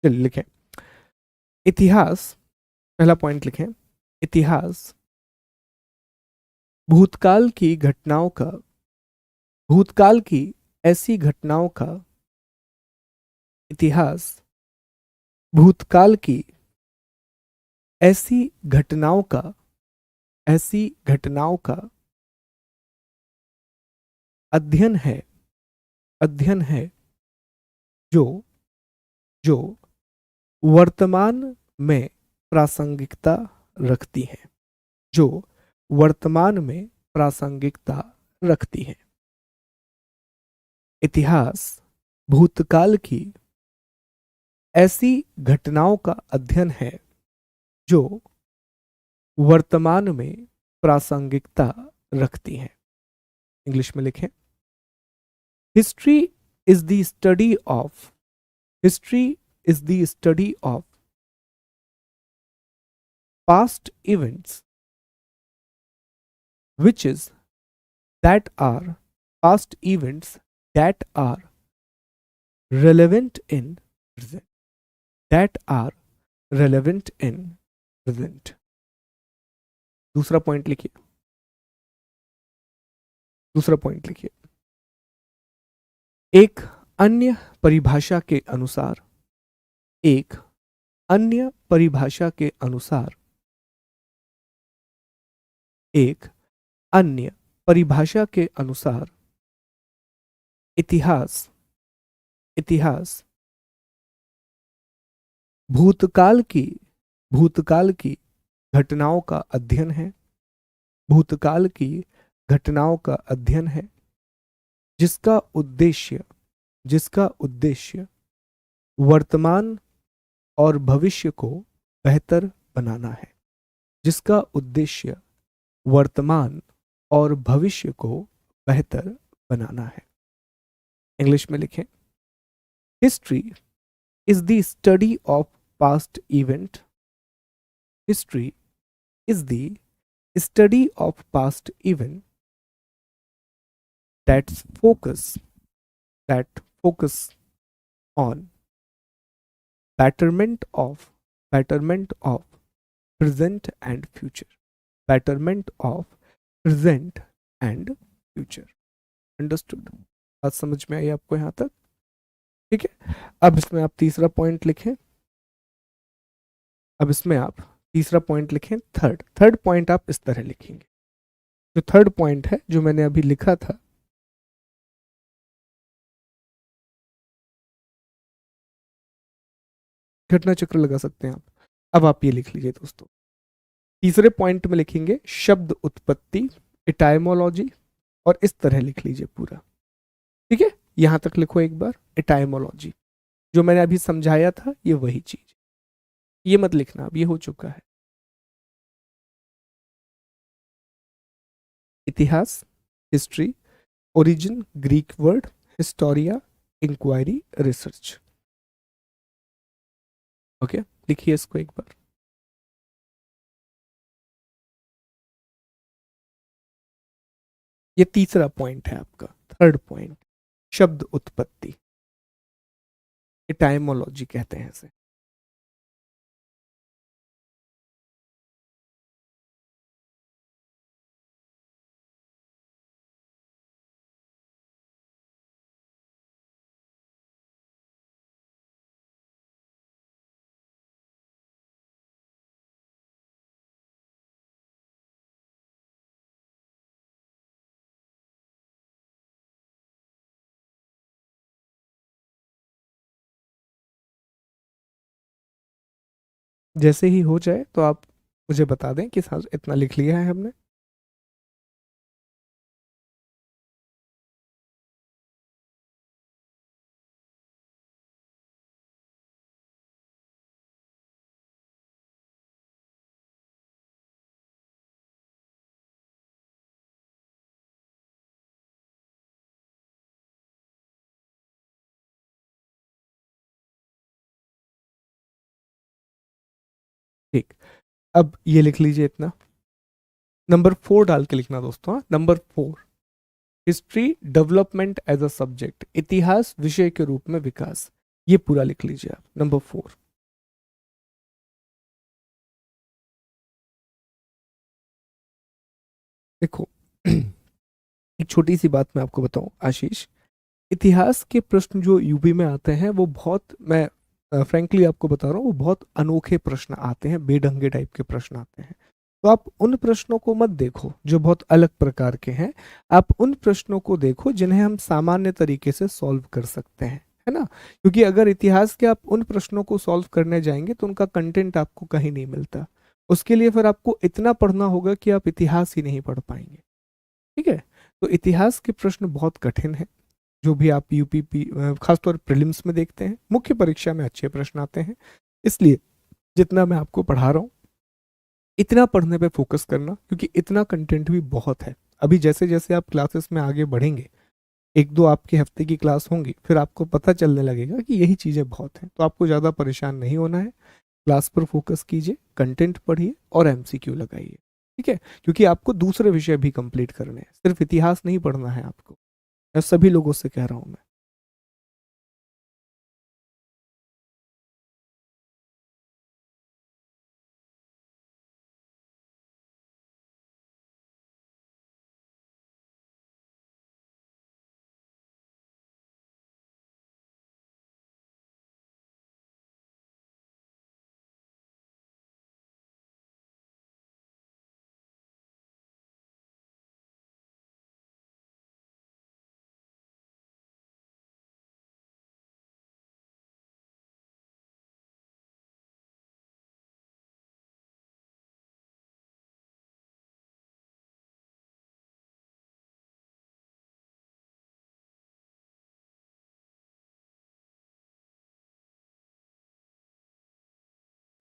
चलिए लिखें, इतिहास, पहला पॉइंट लिखें, इतिहास भूतकाल की घटनाओं का, भूतकाल की ऐसी घटनाओं का, इतिहास भूतकाल की ऐसी घटनाओं का, ऐसी घटनाओं का अध्ययन है, अध्ययन है जो जो वर्तमान में प्रासंगिकता रखती है, जो वर्तमान में प्रासंगिकता रखती है। इतिहास भूतकाल की ऐसी घटनाओं का अध्ययन है जो वर्तमान में प्रासंगिकता रखती है। इंग्लिश में लिखें, history is the study of, history is the study of past events which is that are past events that are relevant in present, that are relevant in present। दूसरा पॉइंट लिखिए, दूसरा पॉइंट लिखिए, एक अन्य परिभाषा के अनुसार, एक अन्य परिभाषा के अनुसार, एक अन्य परिभाषा के अनुसार इतिहास इतिहास भूतकाल की भूतकाल की घटनाओं का अध्ययन है। भूतकाल की घटनाओं का अध्ययन है जिसका उद्देश्य जिसका उद्देश्य वर्तमान और भविष्य को बेहतर बनाना है। जिसका उद्देश्य वर्तमान और भविष्य को बेहतर बनाना है। इंग्लिश में लिखें, history is the study of past event. History is the study of past event that focus on betterment of present and future, betterment of present and future। Understood? बात समझ में आई आपको यहाँ तक? ठीक है, अब इसमें आप तीसरा पॉइंट लिखें। अब इसमें आप तीसरा पॉइंट लिखें। थर्ड पॉइंट आप इस तरह लिखेंगे। जो थर्ड पॉइंट है जो मैंने अभी लिखा था, घटना चक्र लगा सकते हैं आप। अब आप ये लिख लीजिए दोस्तों। तीसरे पॉइंट में लिखेंगे शब्द उत्पत्ति, इटाइमोलॉजी, और इस तरह लिख लीजिए पूरा। ठीक है, यहां तक लिखो एक बार, इटाइमोलॉजी। जो मैंने अभी समझाया था ये वही चीज, ये मत लिखना, अब ये हो चुका है। इतिहास, history, origin Greek word, historia, inquiry, research. Okay, लिखिए इसको एक बार। ये तीसरा पॉइंट है आपका, थर्ड पॉइंट, शब्द उत्पत्ति, इटाइमोलॉजी कहते हैं इसे। जैसे ही हो जाए तो आप मुझे बता दें कि हाँ, इतना लिख लिया है हमने। ठीक, अब ये लिख लीजिए इतना। नंबर 4 डाल के लिखना दोस्तों। हाँ, number 4, history development as a subject, इतिहास विषय के रूप में विकास। ये पूरा लिख लीजिए आप, नंबर 4। देखो एक छोटी सी बात मैं आपको बताऊं आशीष, इतिहास के प्रश्न जो यूपी में आते हैं वो बहुत, मैं फ्रैंकली आपको बता रहा हूँ, वो बहुत अनोखे प्रश्न आते हैं, बेढंगे टाइप के प्रश्न आते हैं। तो आप उन प्रश्नों को मत देखो जो बहुत अलग प्रकार के हैं, आप उन प्रश्नों को देखो जिन्हें हम सामान्य तरीके से सॉल्व कर सकते हैं, है ना? क्योंकि अगर इतिहास के आप उन प्रश्नों को सॉल्व करने जाएंगे तो उनका कंटेंट आपको कहीं नहीं मिलता। उसके लिए फिर आपको इतना पढ़ना होगा कि आप इतिहास ही नहीं पढ़ पाएंगे। ठीक है, तो इतिहास के प्रश्न बहुत कठिन है। जो भी आप यूपीपी खासतौर प्रीलिम्स में देखते हैं, मुख्य परीक्षा में अच्छे प्रश्न आते हैं। इसलिए जितना मैं आपको पढ़ा रहा हूँ इतना पढ़ने पे फोकस करना, क्योंकि इतना कंटेंट भी बहुत है। अभी जैसे जैसे आप क्लासेस में आगे बढ़ेंगे, एक दो आपके हफ्ते की क्लास होंगी, फिर आपको पता चलने लगेगा कि यही चीज़ें बहुत हैं। तो आपको ज़्यादा परेशान नहीं होना है, क्लास पर फोकस कीजिए, कंटेंट पढ़िए और एमसीक्यू लगाइए। ठीक है, क्योंकि आपको दूसरे विषय भी कंप्लीट करने हैं, सिर्फ इतिहास नहीं पढ़ना है आपको। मैं सभी लोगों से कह रहा हूँ मैं।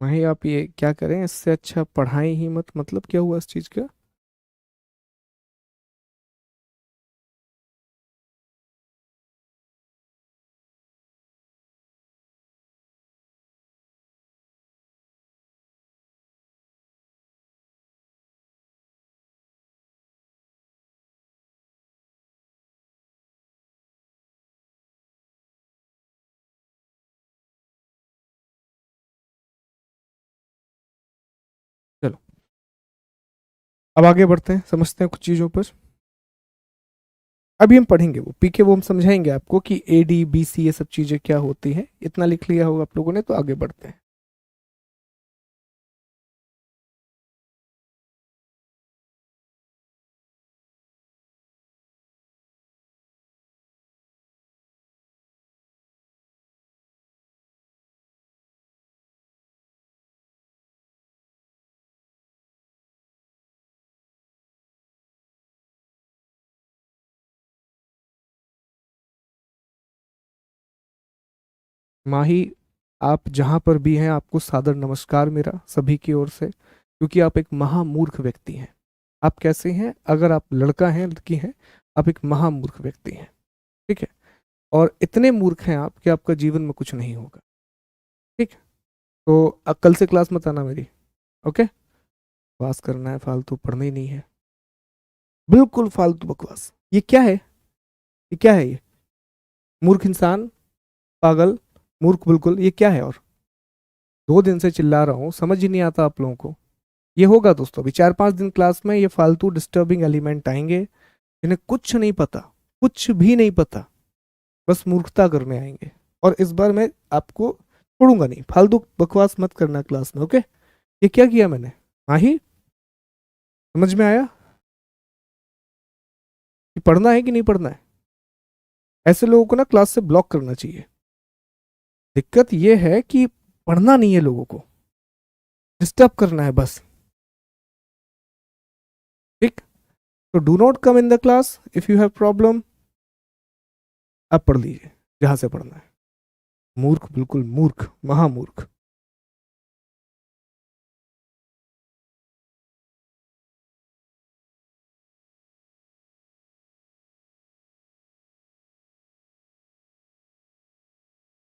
वहीं आप ये क्या करें, इससे अच्छा पढ़ाई ही मत, मतलब क्या हुआ इस चीज का। चलो, अब आगे बढ़ते हैं, समझते हैं कुछ चीजों पर। अभी हम पढ़ेंगे वो पीके, वो हम समझाएंगे आपको कि AD BC ये सब चीजें क्या होती हैं। इतना लिख लिया होगा आप लोगों ने, तो आगे बढ़ते हैं। माही, आप जहां पर भी हैं, आपको सादर नमस्कार मेरा सभी की ओर से, क्योंकि आप एक महामूर्ख व्यक्ति हैं। आप कैसे हैं, अगर आप लड़का हैं लड़की हैं, आप एक महामूर्ख व्यक्ति हैं। ठीक है, और इतने मूर्ख हैं आप कि आपका जीवन में कुछ नहीं होगा। ठीक है, तो कल से क्लास मत आना मेरी। ओके, बकवास करना है, फालतू पढ़ना ही नहीं है, बिल्कुल फालतू बकवास। ये क्या है, ये क्या है ये, मूर्ख इंसान, पागल, मूर्ख बिल्कुल, ये क्या है। और 2 दिन से चिल्ला रहा हूँ, समझ ही नहीं आता आप लोगों को। ये होगा दोस्तों, अभी 4-5 दिन क्लास में ये फालतू डिस्टर्बिंग एलिमेंट आएंगे, इन्हें कुछ नहीं पता, कुछ भी नहीं पता, बस मूर्खता करने आएंगे। और इस बार मैं आपको छोड़ूंगा नहीं, फालतू बकवास मत करना क्लास में। ओके, ये क्या किया मैंने, हाँ ही, समझ में आया कि पढ़ना है कि नहीं पढ़ना है। ऐसे लोगों को ना क्लास से ब्लॉक करना चाहिए। दिक्कत ये है कि पढ़ना नहीं है, लोगों को डिस्टर्ब करना है बस। ठीक, तो do not come in the class if you have problem. आप पढ़ लीजिए जहां से पढ़ना है। मूर्ख, बिल्कुल मूर्ख, महामूर्ख।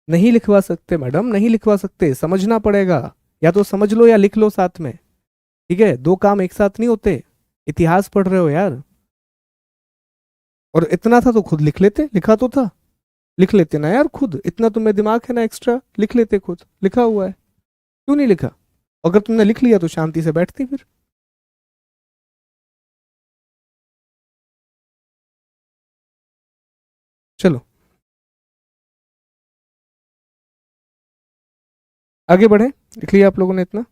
नहीं लिखवा सकते मैडम, नहीं लिखवा सकते, समझना पड़ेगा। या तो समझ लो या लिख लो साथ में। ठीक है, दो काम एक साथ नहीं होते। इतिहास पढ़ रहे हो यार, और इतना था तो खुद लिख लेते, लिखा तो था, लिख लेते ना यार खुद, इतना तुम्हें दिमाग है ना एक्स्ट्रा, लिख लेते, खुद लिखा हुआ है, क्यों नहीं लिखा। अगर तुमने लिख लिया तो शांति से बैठती फिर। चलो आगे बढ़े, लिख लिया आप लोगों ने इतना।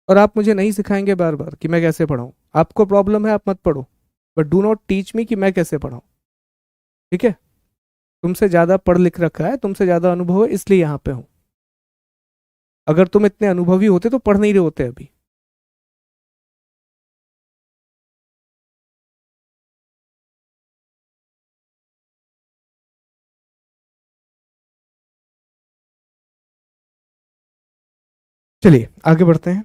और आप मुझे नहीं सिखाएंगे बार बार कि मैं कैसे पढ़ाऊं। आपको प्रॉब्लम है, आप मत पढ़ो, but do not teach me कि मैं कैसे पढ़ाऊं। ठीक है, तुमसे ज्यादा पढ़ लिख रखा है, तुमसे ज्यादा अनुभव है, इसलिए यहाँ पे हूं। अगर तुम इतने अनुभवी होते तो पढ़ नहीं रहे होते अभी। चलिए आगे बढ़ते हैं,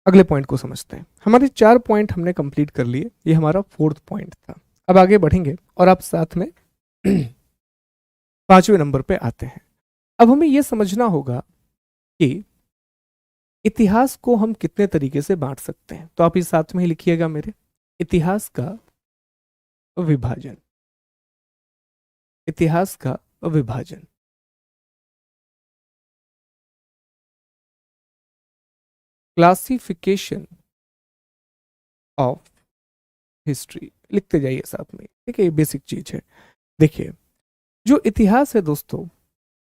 अगले पॉइंट को समझते हैं। हमारे 4 पॉइंट हमने कंप्लीट कर लिए, ये हमारा 4th पॉइंट था। अब आगे बढ़ेंगे और आप साथ में 5वें नंबर पे आते हैं। अब हमें यह समझना होगा कि इतिहास को हम कितने तरीके से बांट सकते हैं। तो आप इस साथ में ही लिखिएगा मेरे, इतिहास का विभाजन, इतिहास का विभाजन, क्लासिफिकेशन ऑफ हिस्ट्री, लिखते जाइए साथ में। ठीक है, ये बेसिक चीज है। देखिए, जो इतिहास है दोस्तों,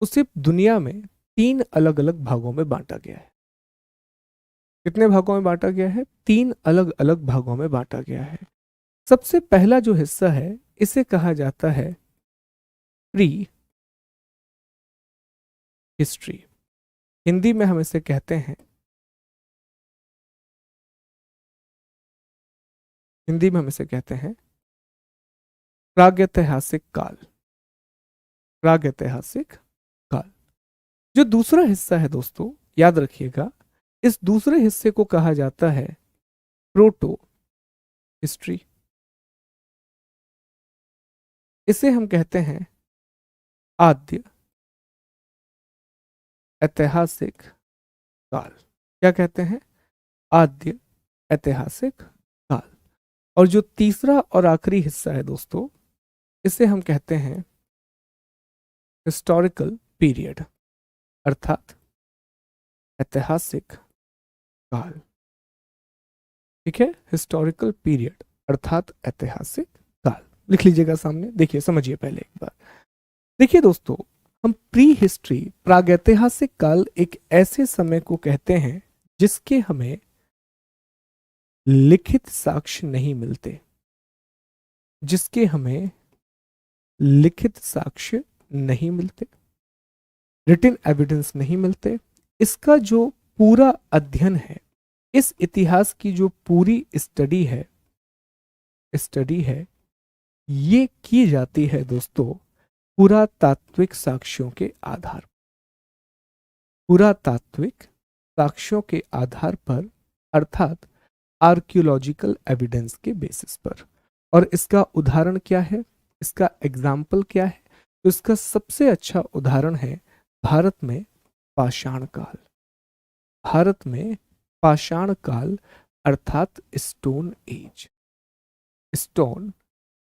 उसे दुनिया में 3 अलग अलग भागों में बांटा गया है। कितने भागों में बांटा गया है, 3 अलग अलग भागों में बांटा गया है। सबसे पहला जो हिस्सा है, इसे कहा जाता है प्री हिस्ट्री। हिंदी में हम इसे कहते हैं हिंदी में हम इसे कहते हैं प्रागैतिहासिक काल। प्रागैतिहासिक काल। जो दूसरा हिस्सा है दोस्तों, याद रखिएगा, इस दूसरे हिस्से को कहा जाता है प्रोटो हिस्ट्री। इसे हम कहते हैं आद्य ऐतिहासिक काल। क्या कहते हैं? आद्य ऐतिहासिक काल। और जो तीसरा और आखिरी हिस्सा है दोस्तों, इसे हम कहते हैं हिस्टोरिकल पीरियड, अर्थात ऐतिहासिक काल। ठीक है, हिस्टोरिकल पीरियड अर्थात ऐतिहासिक काल। लिख लीजिएगा सामने, देखिए समझिए पहले एक बार। देखिए दोस्तों, हम प्री हिस्ट्री प्रागैतिहासिक काल एक ऐसे समय को कहते हैं जिसके हमें लिखित साक्ष्य नहीं मिलते, जिसके हमें लिखित साक्ष्य नहीं मिलते, रिटन एविडेंस नहीं मिलते। इसका जो पूरा अध्ययन है, इस इतिहास की जो पूरी स्टडी है, ये की जाती है दोस्तों पुरातात्विक साक्ष्यों के आधार, पुरातात्विक साक्ष्यों के आधार पर, अर्थात आर्कियोलॉजिकल एविडेंस के बेसिस पर। और इसका उदाहरण क्या है, इसका एग्जाम्पल क्या है? तो इसका सबसे अच्छा उदाहरण है भारत में पाषाण काल। भारत में पाषाण काल अर्थात stone age, stone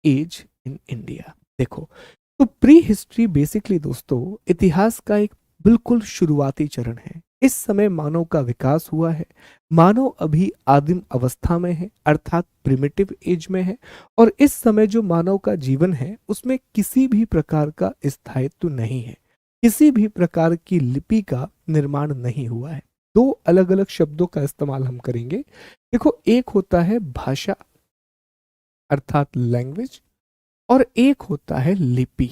age in India. देखो, तो प्री हिस्ट्री बेसिकली दोस्तों इतिहास का एक बिल्कुल शुरुआती चरण है। इस समय मानव का विकास हुआ है, मानव अभी आदिम अवस्था में है, अर्थात प्रिमिटिव एज में है। और इस समय जो मानव का जीवन है उसमें किसी भी प्रकार का स्थायित्व नहीं है, किसी भी प्रकार की लिपि का निर्माण नहीं हुआ है। दो अलग अलग शब्दों का इस्तेमाल हम करेंगे। देखो, एक होता है भाषा अर्थात लैंग्वेज, और एक होता है लिपि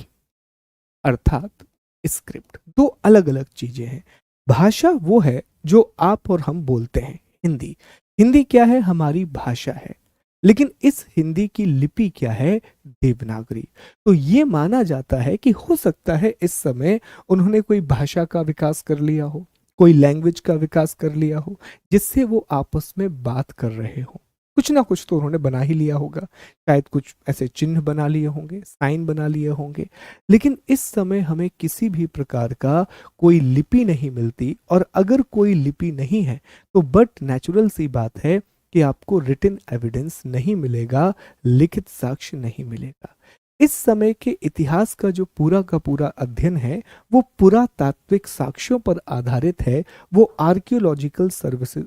अर्थात स्क्रिप्ट। दो अलग अलग चीजें हैं। भाषा वो है जो आप और हम बोलते हैं, हिंदी। हिंदी क्या है? हमारी भाषा है। लेकिन इस हिंदी की लिपि क्या है? देवनागरी। तो ये माना जाता है कि हो सकता है इस समय उन्होंने कोई भाषा का विकास कर लिया हो, कोई लैंग्वेज का विकास कर लिया हो, जिससे वो आपस में बात कर रहे हो। कुछ ना कुछ तो उन्होंने बना ही लिया होगा, शायद कुछ ऐसे चिन्ह बना लिए होंगे, साइन बना लिए होंगे। लेकिन इस समय हमें किसी भी प्रकार का कोई लिपि नहीं मिलती। और अगर कोई लिपि नहीं है तो बट नेचुरल सी बात है कि आपको रिटन एविडेंस नहीं मिलेगा, लिखित साक्ष्य नहीं मिलेगा। इस समय के इतिहास का जो पूरा का पूरा अध्ययन है वो पुरातात्विक साक्ष्यों पर आधारित है, वो आर्कियोलॉजिकल सर्विसेज,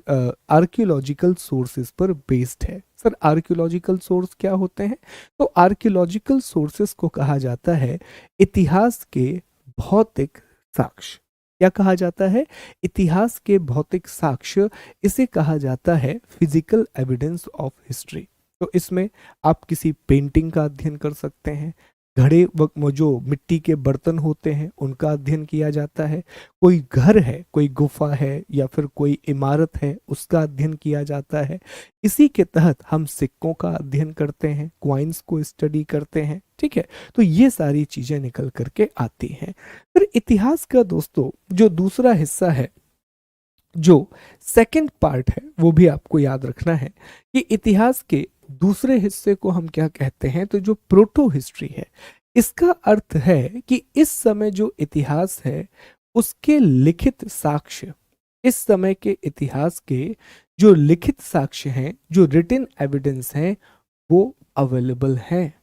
आर्कियोलॉजिकल सोर्सेज पर बेस्ड है। सर, आर्कियोलॉजिकल सोर्स क्या होते हैं? तो आर्कियोलॉजिकल सोर्सेज को कहा जाता है इतिहास के भौतिक साक्ष्य। क्या कहा जाता है? इतिहास के भौतिक साक्ष्य। इसे कहा जाता है फिजिकल एविडेंस ऑफ हिस्ट्री। तो इसमें आप किसी पेंटिंग का अध्ययन कर सकते हैं, घड़े जो मिट्टी के बर्तन होते हैं उनका अध्ययन किया जाता है, कोई घर है, कोई गुफा है, या फिर कोई इमारत है, उसका अध्ययन किया जाता है। इसी के तहत हम सिक्कों का अध्ययन करते हैं, क्वाइंस को स्टडी करते हैं। ठीक है, तो ये सारी चीजें निकल करके आती हैं। फिर इतिहास का दोस्तों जो दूसरा हिस्सा है, जो सेकंड पार्ट है, वो भी आपको याद रखना है कि इतिहास के दूसरे हिस्से को हम क्या कहते हैं? तो जो प्रोटो हिस्ट्री है, इसका अर्थ है कि इस समय जो इतिहास है उसके लिखित साक्ष्य, इस समय के इतिहास के जो लिखित साक्ष्य हैं, जो रिटन एविडेंस हैं, वो अवेलेबल हैं।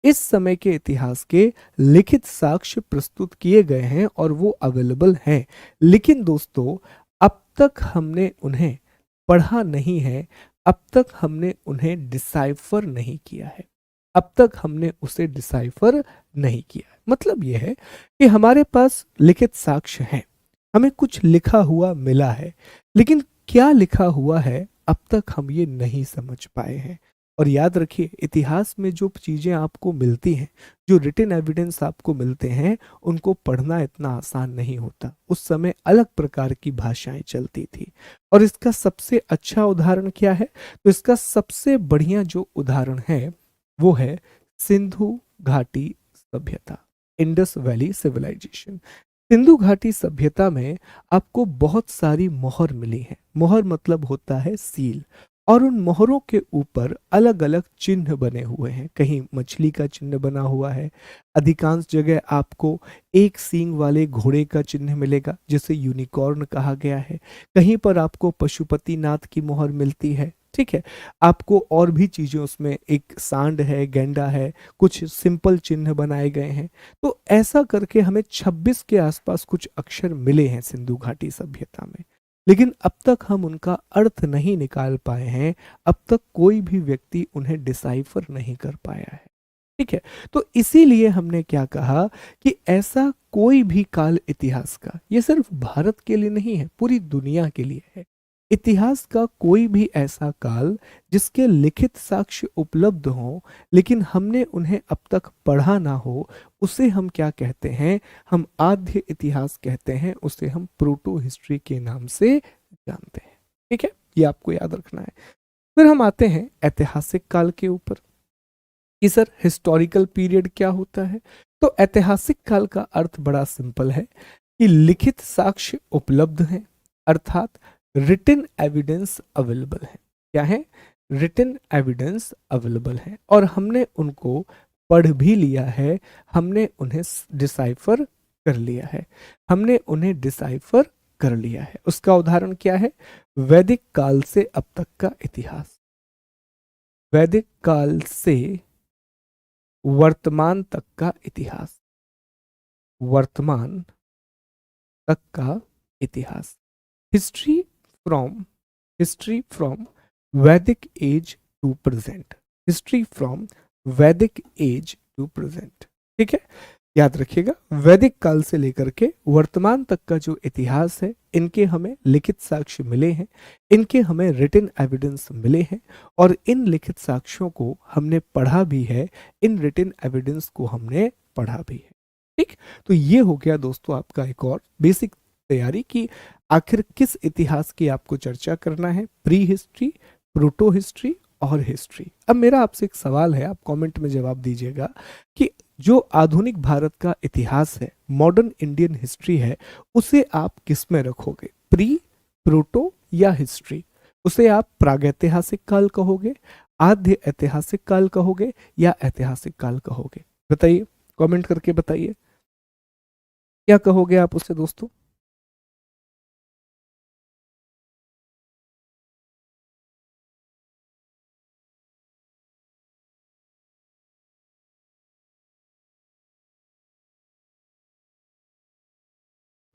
इस समय के इतिहास के लिखित साक्ष्य प्रस्तुत किए गए हैं और वो अवेलेबल हैं। लेकिन दोस्तों अब तक हमने उन्हें पढ़ा नहीं है, अब तक हमने उन्हें डिसाइफर नहीं किया है, अब तक हमने उसे डिसाइफर नहीं किया है। मतलब यह है कि हमारे पास लिखित साक्ष्य हैं, हमें कुछ लिखा हुआ मिला है, लेकिन क्या लिखा हुआ है अब तक हम ये नहीं समझ पाए हैं। और याद रखिए, इतिहास में जो चीजें आपको मिलती हैं, जो रिटन एविडेंस आपको मिलते हैं, उनको पढ़ना इतना आसान नहीं होता। उस समय अलग प्रकार की भाषाएं चलती थी। और इसका सबसे अच्छा उदाहरण क्या है? तो इसका सबसे बढ़िया जो उदाहरण है वो है सिंधु घाटी सभ्यता, इंडस वैली सिविलाइजेशन। सिंधु घाटी सभ्यता में आपको बहुत सारी मोहर मिली हैं। मोहर मतलब होता है सील। और उन मोहरों के ऊपर अलग अलग चिन्ह बने हुए हैं। कहीं मछली का चिन्ह बना हुआ है, अधिकांश जगह आपको एक सींग वाले घोड़े का चिन्ह मिलेगा जिसे यूनिकॉर्न कहा गया है। कहीं पर आपको पशुपतिनाथ की मोहर मिलती है। ठीक है, आपको और भी चीजें उसमें, एक सांड है, गेंडा है, कुछ सिंपल चिन्ह बनाए गए हैं। तो ऐसा करके हमें 26 के आसपास कुछ अक्षर मिले हैं सिंधु घाटी सभ्यता में। लेकिन अब तक हम उनका अर्थ नहीं निकाल पाए हैं। अब तक कोई भी व्यक्ति उन्हें डिसाइफर नहीं कर पाया है। ठीक है, तो इसीलिए हमने क्या कहा कि ऐसा कोई भी काल इतिहास का, ये सिर्फ भारत के लिए नहीं है, पूरी दुनिया के लिए है। इतिहास का कोई भी ऐसा काल जिसके लिखित साक्ष्य उपलब्ध हों लेकिन हमने उन्हें अब तक पढ़ा ना हो, उसे हम क्या कहते हैं? हम आद्य इतिहास कहते हैं। उसे हम प्रोटो हिस्ट्री के नाम से जानते हैं। ठीक है, ये आपको याद रखना है। फिर हम आते हैं ऐतिहासिक काल के ऊपर कि सर हिस्टोरिकल पीरियड क्या होता है। तो ऐतिहासिक काल का अर्थ बड़ा सिंपल है कि लिखित साक्ष्य उपलब्ध हैं, अर्थात रिटन एविडेंस अवेलेबल है। क्या है? रिटन एविडेंस अवेलेबल है और हमने उनको पढ़ भी लिया है, हमने उन्हें डिसाइफर कर लिया है। हमने उन्हें डिसाइफर कर लिया है। उसका उदाहरण क्या है? वैदिक काल से अब तक का इतिहास, वैदिक काल से वर्तमान तक का इतिहास, वर्तमान तक का इतिहास। History from, history from Vedic age to present, history from Vedic age to present. ठीक है, याद रखिएगा, वैदिक काल से लेकर के वर्तमान तक का जो इतिहास है, इनके हमें लिखित साक्ष्य मिले हैं, इनके हमें रिटन एविडेंस मिले हैं और इन लिखित साक्ष्यों को हमने पढ़ा भी है, इन रिटन एविडेंस को हमने पढ़ा भी है। ठीक, तो ये हो गया दोस्तों आपका एक और बेसिक तैयारी कि आखिर किस इतिहास की आपको चर्चा करना है, प्री हिस्ट्री, प्रोटो हिस्ट्री और हिस्ट्री। अब मेरा आपसे एक सवाल है, आप कमेंट में जवाब दीजिएगा कि जो आधुनिक भारत का इतिहास है, मॉडर्न इंडियन हिस्ट्री है, उसे आप किस में रखोगे? प्री, प्रोटो या हिस्ट्री? उसे आप प्रागैतिहासिक काल कहोगे, आद्य ऐतिहासिक काल कहोगे या ऐतिहासिक काल कहोगे? बताइए, कमेंट करके बताइए, क्या कहोगे आप उसे दोस्तों?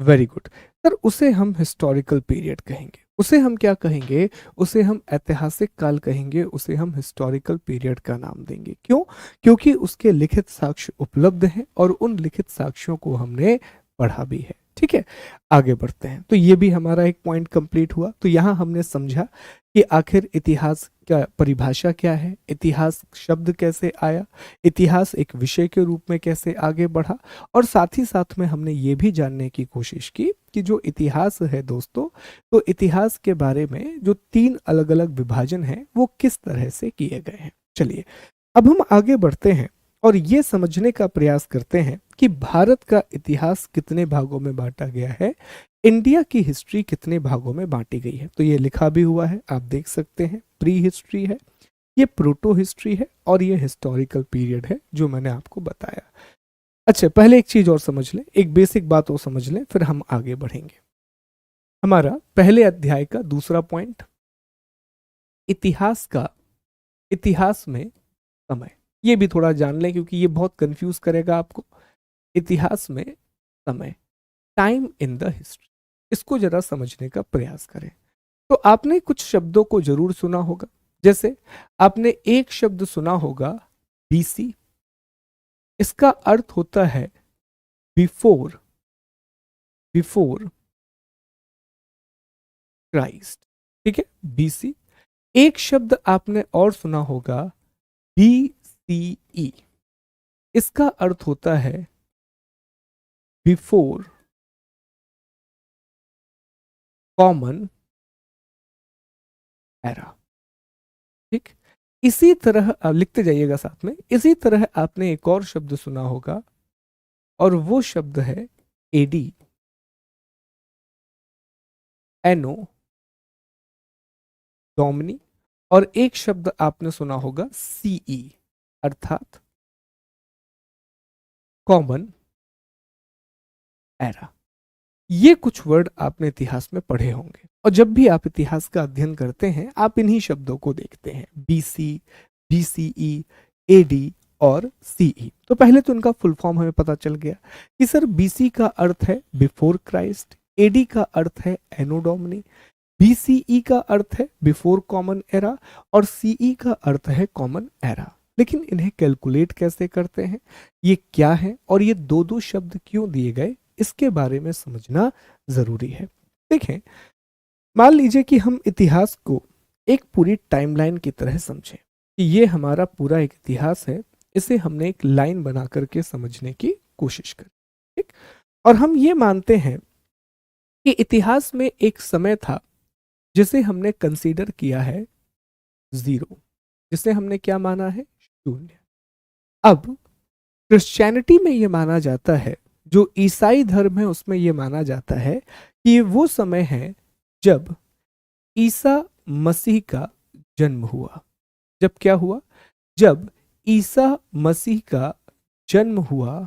Very good. सर उसे हम हिस्टोरिकल पीरियड कहेंगे, उसे हम क्या कहेंगे? उसे हम ऐतिहासिक काल कहेंगे, उसे हम हिस्टोरिकल पीरियड का नाम देंगे। क्यों? क्योंकि उसके लिखित साक्ष्य उपलब्ध हैं और उन लिखित साक्ष्यों को हमने पढ़ा भी है। ठीक है, आगे बढ़ते हैं। तो ये भी हमारा एक पॉइंट कंप्लीट हुआ। तो यहाँ हमने समझा कि आखिर इतिहास का परिभाषा क्या है, इतिहास शब्द कैसे आया, इतिहास एक विषय के रूप में कैसे आगे बढ़ा, और साथ ही साथ में हमने ये भी जानने की कोशिश की कि जो इतिहास है दोस्तों, तो इतिहास के बारे में जो 3 अलग अलग विभाजन हैं वो किस तरह से किए गए हैं। चलिए अब हम आगे बढ़ते हैं और ये समझने का प्रयास करते हैं कि भारत का इतिहास कितने भागों में बांटा गया है, इंडिया की हिस्ट्री कितने भागों में बांटी गई है। तो ये लिखा भी हुआ है, आप देख सकते हैं। प्री हिस्ट्री है, ये प्रोटो हिस्ट्री है और ये हिस्टोरिकल पीरियड है जो मैंने आपको बताया। अच्छा, पहले एक चीज और समझ लें, एक बेसिक बात और समझ लें, फिर हम आगे बढ़ेंगे। हमारा पहले अध्याय का दूसरा पॉइंट, इतिहास का, इतिहास में समय। ये भी थोड़ा जान लें क्योंकि ये बहुत कंफ्यूज करेगा आपको। इतिहास में समय, टाइम इन द हिस्ट्री, इसको जरा समझने का प्रयास करें। तो आपने कुछ शब्दों को जरूर सुना होगा। जैसे आपने एक शब्द सुना होगा बीसी, इसका अर्थ होता है बिफोर, बिफोर क्राइस्ट। ठीक है, बीसी। एक शब्द आपने और सुना होगा, BCE। इसका अर्थ होता है बिफोर कॉमन एरा। ठीक, इसी तरह आप लिखते जाइएगा साथ में। इसी तरह आपने एक और शब्द सुना होगा और वो शब्द है AD, एनो डोमिनी। और एक शब्द आपने सुना होगा CE, अर्थात कॉमन एरा। ये कुछ वर्ड आपने इतिहास में पढ़े होंगे, और जब भी आप इतिहास का अध्ययन करते हैं आप इन्हीं शब्दों को देखते हैं, BC, BCE, AD और CE। तो पहले तो इनका फुल फॉर्म हमें पता चल गया कि सर BC का अर्थ है बिफोर क्राइस्ट, AD का अर्थ है एनो डोमिनी, BCE का अर्थ है बिफोर कॉमन एरा, और CE का अर्थ है कॉमन एरा। लेकिन इन्हें कैलकुलेट कैसे करते हैं, ये क्या है, और ये दो दो शब्द क्यों दिए गए, इसके बारे में समझना जरूरी है। देखें, मान लीजिए कि हम इतिहास को एक पूरी टाइमलाइन की तरह समझें कि ये हमारा पूरा एक इतिहास है, इसे हमने एक लाइन बना करके समझने की कोशिश करी। ठीक, और हम ये मानते हैं कि इतिहास में एक समय था जिसे हमने कंसीडर किया है जीरो, जिसे हमने क्या माना है, शून्य। अब क्रिश्चियनिटी में ये माना जाता है, जो ईसाई धर्म है उसमें ये माना जाता है कि ये वो समय है जब ईसा मसीह का जन्म हुआ। जब क्या हुआ, जब ईसा मसीह का जन्म हुआ,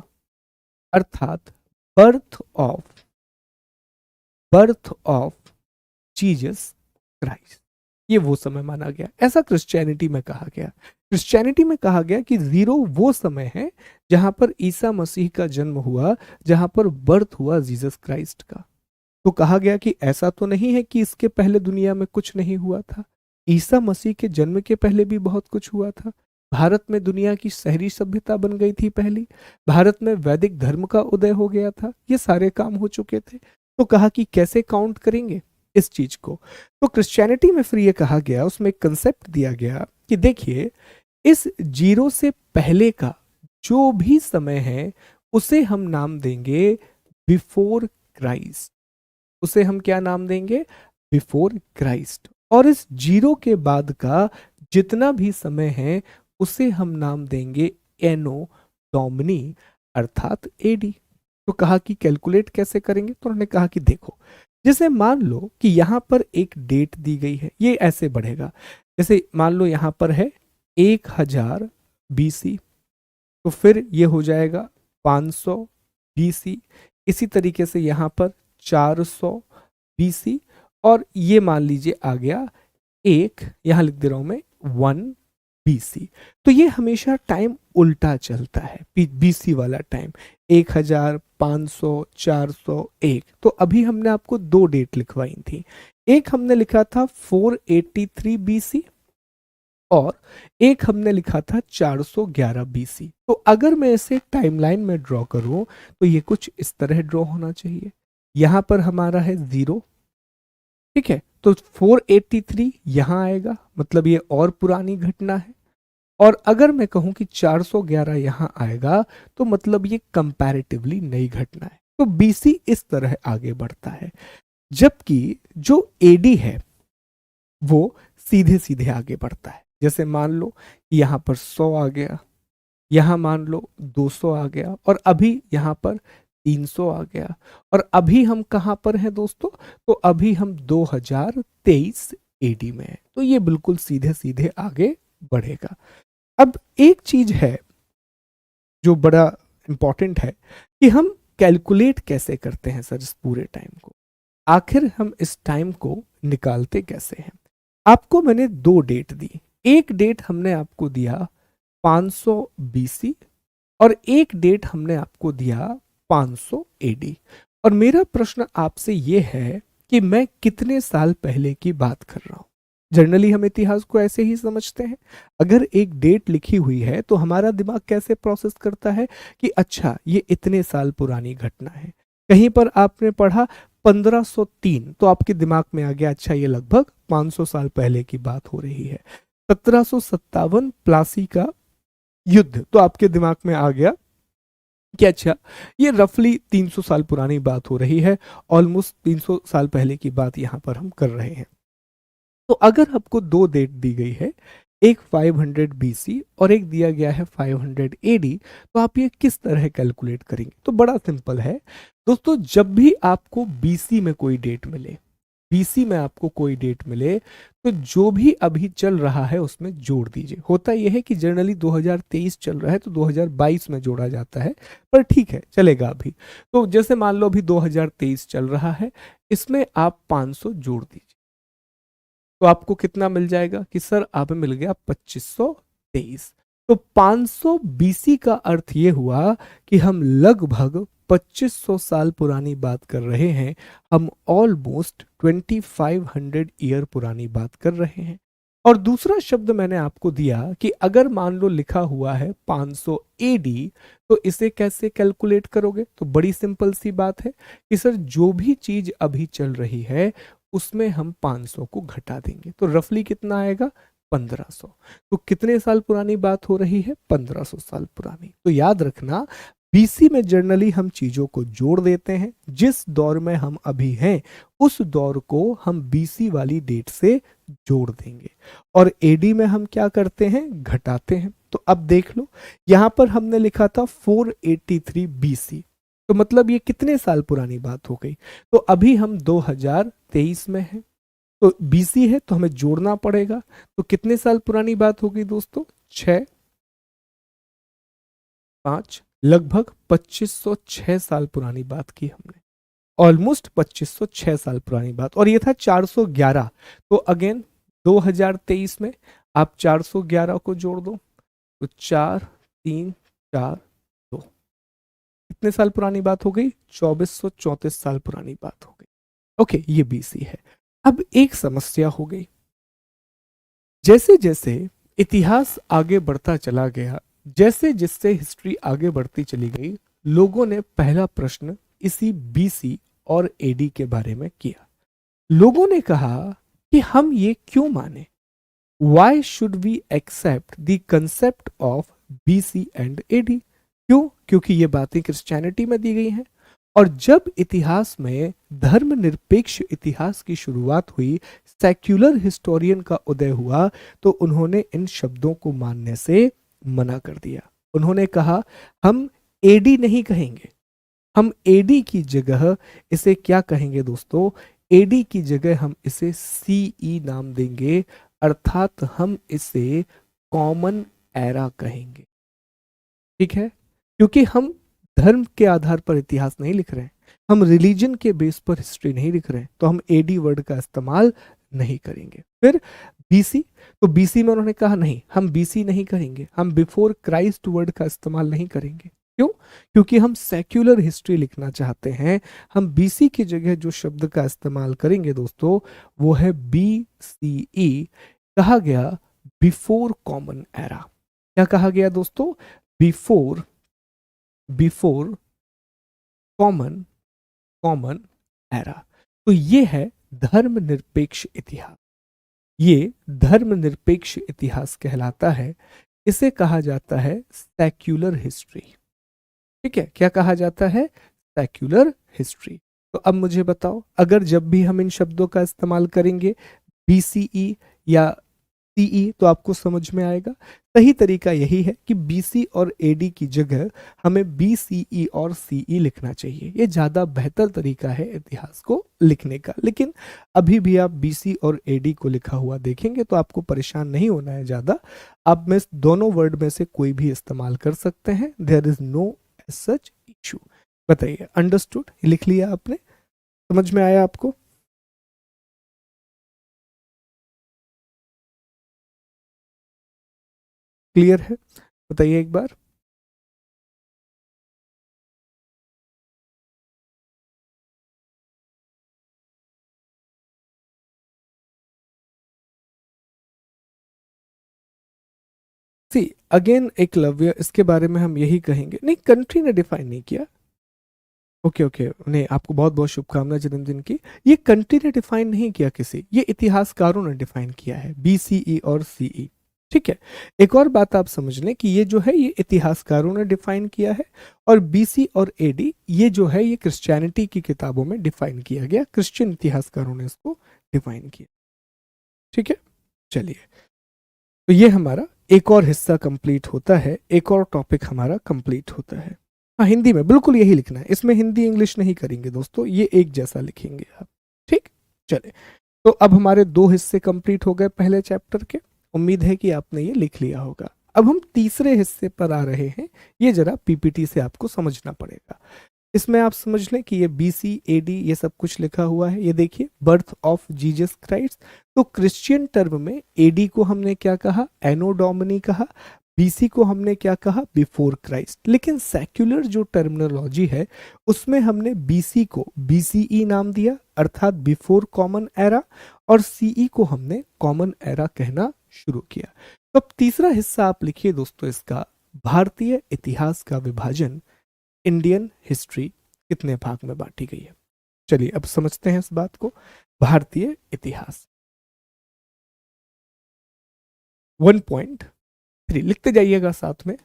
अर्थात बर्थ ऑफ जीसस क्राइस्ट, ये वो समय माना गया। ऐसा क्रिश्चियनिटी में कहा गया। क्रिश्चियनिटी में कहा गया कि जीरो वो समय है जहां पर ईसा मसीह का जन्म हुआ, जहां पर बर्थ हुआ जीसस क्राइस्ट का। तो कहा गया कि ऐसा तो नहीं है कि इसके पहले दुनिया में कुछ नहीं हुआ था। ईसा मसीह के जन्म के पहले भी बहुत कुछ हुआ था। भारत में दुनिया की शहरी सभ्यता बन गई थी पहली, भारत में वैदिक धर्म का उदय हो गया था, ये सारे काम हो चुके थे। तो कहा कि कैसे काउंट करेंगे इस चीज को। तो क्रिश्चियनिटी में फिर ये कहा गया, उसमें एक कंसेप्ट दिया गया कि देखिए, इस जीरो से पहले का जो भी समय है उसे हम नाम देंगे बिफोर क्राइस्ट। उसे हम क्या नाम देंगे, बिफोर क्राइस्ट। और इस जीरो के बाद का जितना भी समय है उसे हम नाम देंगे एनो डोमिनी, अर्थात AD। तो कहा कि कैलकुलेट कैसे करेंगे, तो उन्होंने कहा कि देखो, जैसे मान लो कि यहां पर एक डेट दी गई है, ये ऐसे बढ़ेगा। जैसे मान लो यहां पर है 1000 BC, तो फिर ये हो जाएगा 500 BC। इसी तरीके से यहां पर 400 BC, और ये मान लीजिए आ गया एक, यहां लिख दे रहा हूं मैं 1 BC। तो ये हमेशा टाइम उल्टा चलता है, BC वाला टाइम, 1000, 500, 400, 1। तो अभी हमने आपको दो डेट लिखवाई थी, एक हमने लिखा था 483 BC और एक हमने लिखा था 411 BC। तो अगर मैं इसे टाइमलाइन में ड्रॉ करूं तो ये कुछ इस तरह ड्रॉ होना चाहिए। यहां पर हमारा है जीरो, ठीक है, तो 483 यहां आएगा, मतलब ये और पुरानी घटना है। और अगर मैं कहूं कि 411 यहां आएगा तो मतलब ये कंपैरेटिवली नई घटना है। तो BC इस तरह आगे बढ़ता है, जबकि जो AD है वो सीधे सीधे आगे बढ़ता है। जैसे मान लो कि यहां पर 100 आ गया, यहां मान लो 200 आ गया, और अभी यहां पर 300 आ गया। और अभी हम कहां पर हैं दोस्तों, तो अभी हम 2023 AD में हैं। तो ये बिल्कुल सीधे सीधे आगे बढ़ेगा। अब एक चीज है जो बड़ा इंपॉर्टेंट है कि हम कैलकुलेट कैसे करते हैं सर इस पूरे टाइम को, आखिर हम इस टाइम को निकालते कैसे हैं। आपको मैंने दो डेट दी, एक डेट हमने आपको दिया 500 BC और एक डेट हमने आपको दिया 500 AD। और मेरा प्रश्न आपसे यह है कि मैं कितने साल पहले की बात कर रहा हूं। जनरली हम इतिहास को ऐसे ही समझते हैं, अगर एक डेट लिखी हुई है तो हमारा दिमाग कैसे प्रोसेस करता है कि अच्छा ये इतने साल पुरानी घटना है। कहीं पर आपने पढ़ा 1503, तो आपके दिमाग में आ गया अच्छा ये लगभग 500 साल पहले की बात हो रही है। 1757 प्लासी का युद्ध, तो आपके दिमाग में आ गया कि अच्छा ये रफली 300 साल पुरानी बात हो रही है, ऑलमोस्ट 300 साल पहले की बात यहाँ पर हम कर रहे हैं। तो अगर आपको दो डेट दी गई है, एक 500 बीसी और एक दिया गया है 500 एडी, तो आप ये किस तरह कैलकुलेट करेंगे? तो बड़ा सिंपल है दोस्तों, जब भी आपको बीसी में कोई डेट मिले, बीसी में आपको कोई डेट मिले, तो जो भी अभी चल रहा है उसमें जोड़ दीजिए। होता यह है कि जनरली 2023 चल रहा है तो 2022 में जोड़ा जाता है, पर ठीक है चलेगा अभी। तो जैसे मान लो अभी 2023 चल रहा है, इसमें आप 500 जोड़ दीजिए, तो आपको कितना मिल जाएगा कि सर आप मिल गया 2523। तो 500 बीसी का अर्थ ये हुआ कि हम लगभग 2500 साल पुरानी बात कर रहे हैं, हम ऑलमोस्ट 2500 ईयर पुरानी बात कर रहे हैं। और दूसरा शब्द मैंने आपको दिया कि अगर मान लो लिखा हुआ है 500 एडी, तो इसे कैसे कैलकुलेट करोगे? तो बड़ी सिंपल सी बात है कि सर जो भी चीज अभी चल रही है उसमें हम 500 को घटा देंगे, तो रफली कितना आएगा? 1500। तो कितने साल पुरानी बात हो रही है? 1500 साल पुरानी। तो याद रखना, बीसी में जनरली हम चीजों को जोड़ देते हैं, जिस दौर में हम अभी हैं उस दौर को हम बीसी वाली डेट से जोड़ देंगे, और एडी में हम क्या करते हैं? घटाते हैं। तो अब देख लो, यहां पर हमने लिखा था 483 बीसी, तो मतलब ये कितने साल पुरानी बात हो गई? तो अभी हम 2023 में हैं, तो बीसी है तो हमें जोड़ना पड़ेगा। तो कितने साल पुरानी बात हो गई दोस्तों? 6, 5, लगभग 2506 साल पुरानी बात की हमने, ऑलमोस्ट 2506 साल पुरानी बात। और ये था 411। तो अगेन 2023 में आप 411 को जोड़ दो, तो 4, 3, 4, 2, कितने साल पुरानी बात हो गई? 2434 साल पुरानी बात हो गई। ओके, ये बीसी है। अब एक समस्या हो गई, जैसे जैसे इतिहास आगे बढ़ता चला गया, जैसे जिससे हिस्ट्री आगे बढ़ती चली गई, लोगों ने पहला प्रश्न इसी बीसी और एडी के बारे में किया। लोगों ने कहा कि हम ये क्यों माने? Why should we accept the concept of BC and AD? क्यों? क्योंकि ये बातें क्रिश्चियनिटी में दी गई हैं। और जब इतिहास में धर्मनिरपेक्ष इतिहास की शुरुआत हुई, सेक्युलर हिस्टोरियन का उदय हुआ, तो उन्होंने इन शब्दों को मानने से मना कर दिया। उन्होंने कहा हम एडी नहीं कहेंगे, हम एडी की जगह इसे क्या कहेंगे दोस्तों? एडी की जगह हम इसे सीई नाम देंगे, अर्थात हम इसे कॉमन एरा कहेंगे। ठीक है, क्योंकि हम धर्म के आधार पर इतिहास नहीं लिख रहे हैं, हम रिलीजन के बेस पर हिस्ट्री नहीं लिख रहे हैं, तो हम एडी वर्ड का इस्तेमाल नहीं करेंगे। फिर बीसी, तो बीसी में उन्होंने कहा नहीं, हम बीसी नहीं कहेंगे, हम बिफोर क्राइस्ट वर्ड का इस्तेमाल नहीं करेंगे। क्यों? क्योंकि हम सेक्युलर हिस्ट्री लिखना चाहते हैं। हम बीसी की जगह जो शब्द का इस्तेमाल करेंगे दोस्तों, वो है बी सी ई। कहा गया बिफोर कॉमन एरा। क्या कहा गया दोस्तों? Before, before common, common era. तो ये है धर्मनिरपेक्ष इतिहास, ये धर्मनिरपेक्ष इतिहास कहलाता है। इसे कहा जाता है सेक्युलर हिस्ट्री। ठीक है, क्या कहा जाता है? Secular history. तो अब मुझे बताओ, अगर जब भी हम इन शब्दों का इस्तेमाल करेंगे बीसीई या सीई, तो आपको समझ में आएगा। सही तरीका यही है कि बीसी और एडी की जगह हमें बीसीई और सीई लिखना चाहिए, ये ज्यादा बेहतर तरीका है इतिहास को लिखने का। लेकिन अभी भी आप बीसी और एडी को लिखा हुआ देखेंगे तो आपको परेशान नहीं होना है ज्यादा, आप में दोनों वर्ड में से कोई भी इस्तेमाल कर सकते हैं, there is no such issue. बताइए, अंडरस्टूड? लिख लिया आपने? समझ में आया आपको? क्लियर है? बताइए एक बार। सी अगेन एकलव्य, इसके बारे में हम यही कहेंगे, नहीं कंट्री ने डिफाइन नहीं किया, ओके ओके, उन्हें आपको बहुत बहुत शुभकामनाएं जन्मदिन की। ये कंट्री ने डिफाइन नहीं किया किसी, ये इतिहासकारों ने डिफाइन किया है, BCE और CE। ठीक है। एक और बात आप समझ लें कि ये जो है ये इतिहासकारों ने डिफाइन किया है, और BC और AD ये जो है ये क्रिश्चियनिटी की किताबों में डिफाइन किया गया, क्रिश्चियन इतिहासकारों ने इसको डिफाइन किया। ठीक है, चलिए, तो ये हमारा एक और हिस्सा कंप्लीट होता है, एक और टॉपिक हमारा कंप्लीट होता है। हाँ, हिंदी में बिल्कुल यही लिखना है, इसमें हिंदी इंग्लिश नहीं करेंगे दोस्तों, ये एक जैसा लिखेंगे आप। ठीक, चले, तो अब हमारे दो हिस्से कंप्लीट हो गए पहले चैप्टर के। उम्मीद है कि आपने ये लिख लिया होगा। अब हम तीसरे हिस्से पर आ रहे हैं, ये जरा PPT से आपको समझना पड़ेगा। इसमें आप समझ लें कि ये BC AD ये सब कुछ लिखा हुआ है। ये देखिए, बर्थ ऑफ जीसस क्राइस्ट। तो क्रिश्चियन टर्म में AD को हमने क्या कहा, एनो डोमिनी कहा। BC को हमने क्या कहा, बिफोर क्राइस्ट। लेकिन सेक्युलर जो टर्मिनोलॉजी है उसमें हमने BC को BCE नाम दिया, अर्थात बिफोर कॉमन एरा, और CE को हमने कॉमन एरा कहना शुरू किया। तो अब तीसरा हिस्सा आप लिखिए दोस्तों इसका, भारतीय इतिहास का विभाजन, इंडियन हिस्ट्री कितने भाग में बांटी गई है। चलिए अब समझते हैं इस बात को। भारतीय इतिहास 1.3 लिखते जाइएगा साथ में।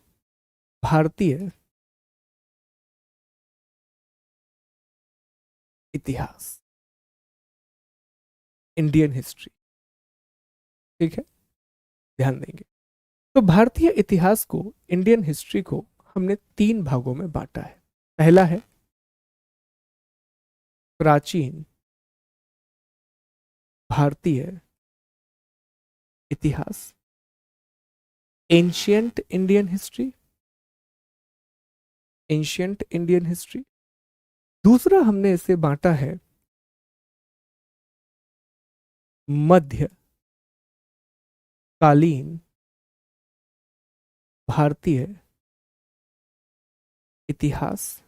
भारतीय इतिहास, इंडियन हिस्ट्री। ठीक है, ध्यान देंगे। तो भारतीय इतिहास को, इंडियन हिस्ट्री को हमने 3 भागों में बांटा है। पहला है प्राचीन भारतीय इतिहास, ancient Indian history, ancient Indian history. दूसरा हमने इसे बांटा है मध्यकालीन भारतीय इतिहास,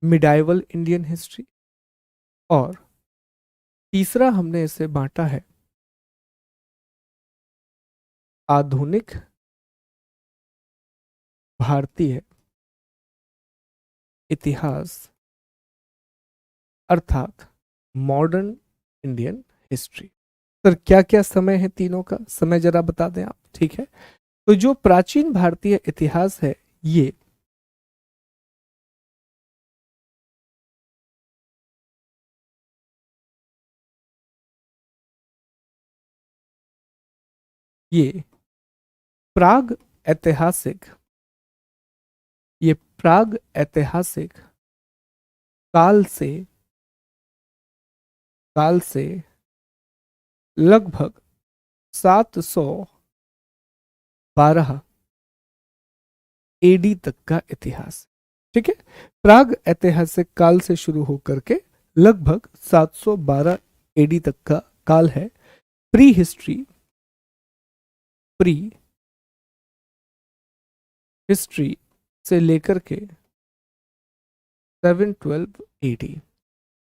मिडाइवल इंडियन हिस्ट्री। और तीसरा हमने इसे बांटा है आधुनिक भारतीय इतिहास, अर्थात मॉडर्न इंडियन हिस्ट्री। सर क्या क्या समय है तीनों का, समय जरा बता दें आप। ठीक है, तो जो प्राचीन भारतीय इतिहास है ये प्राग ऐतिहासिक, ये प्राग ऐतिहासिक काल से लगभग 712 AD तक का इतिहास। ठीक है, प्राग ऐतिहासिक काल से शुरू होकर के लगभग 712 AD तक का काल है। प्री हिस्ट्री से लेकर के 712 AD,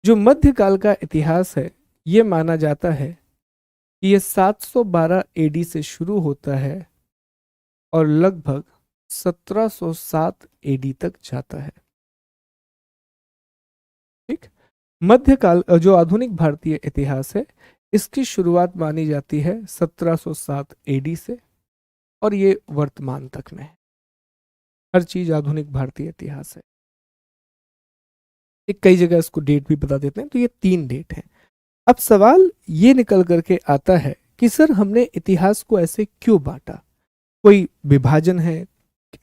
जो मध्यकाल का इतिहास है, ये माना जाता है कि ये 712 AD से शुरू होता है और लगभग 1707 AD तक जाता है। ठीक, मध्यकाल जो आधुनिक भारतीय इतिहास है इसकी शुरुआत मानी जाती है 1707 AD से, और ये वर्तमान तक में है। हर चीज आधुनिक भारतीय इतिहास है। एक कई जगह इसको डेट भी बता देते हैं, तो ये 3 डेट हैं। अब सवाल ये निकल करके आता है कि सर हमने इतिहास को ऐसे क्यों बांटा, कोई विभाजन है,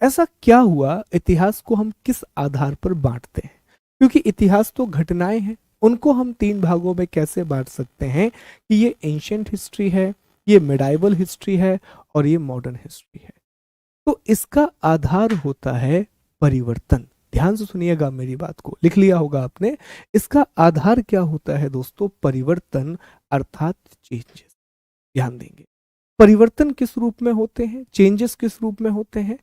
ऐसा क्या हुआ, इतिहास को हम किस आधार पर बांटते हैं। क्योंकि इतिहास तो घटनाएं हैं, उनको हम 3 भागों में कैसे बांट सकते हैं कि ये एंशियंट हिस्ट्री है, ये मिडाइवल हिस्ट्री है, और ये मॉडर्न हिस्ट्री है। तो इसका आधार होता है परिवर्तन। ध्यान से सुनिएगा मेरी बात को, लिख लिया होगा आपने। इसका आधार क्या होता है दोस्तों, परिवर्तन, अर्थात चेंजेस। ध्यान देंगे, परिवर्तन किस रूप में होते हैं, चेंजेस किस रूप में होते हैं।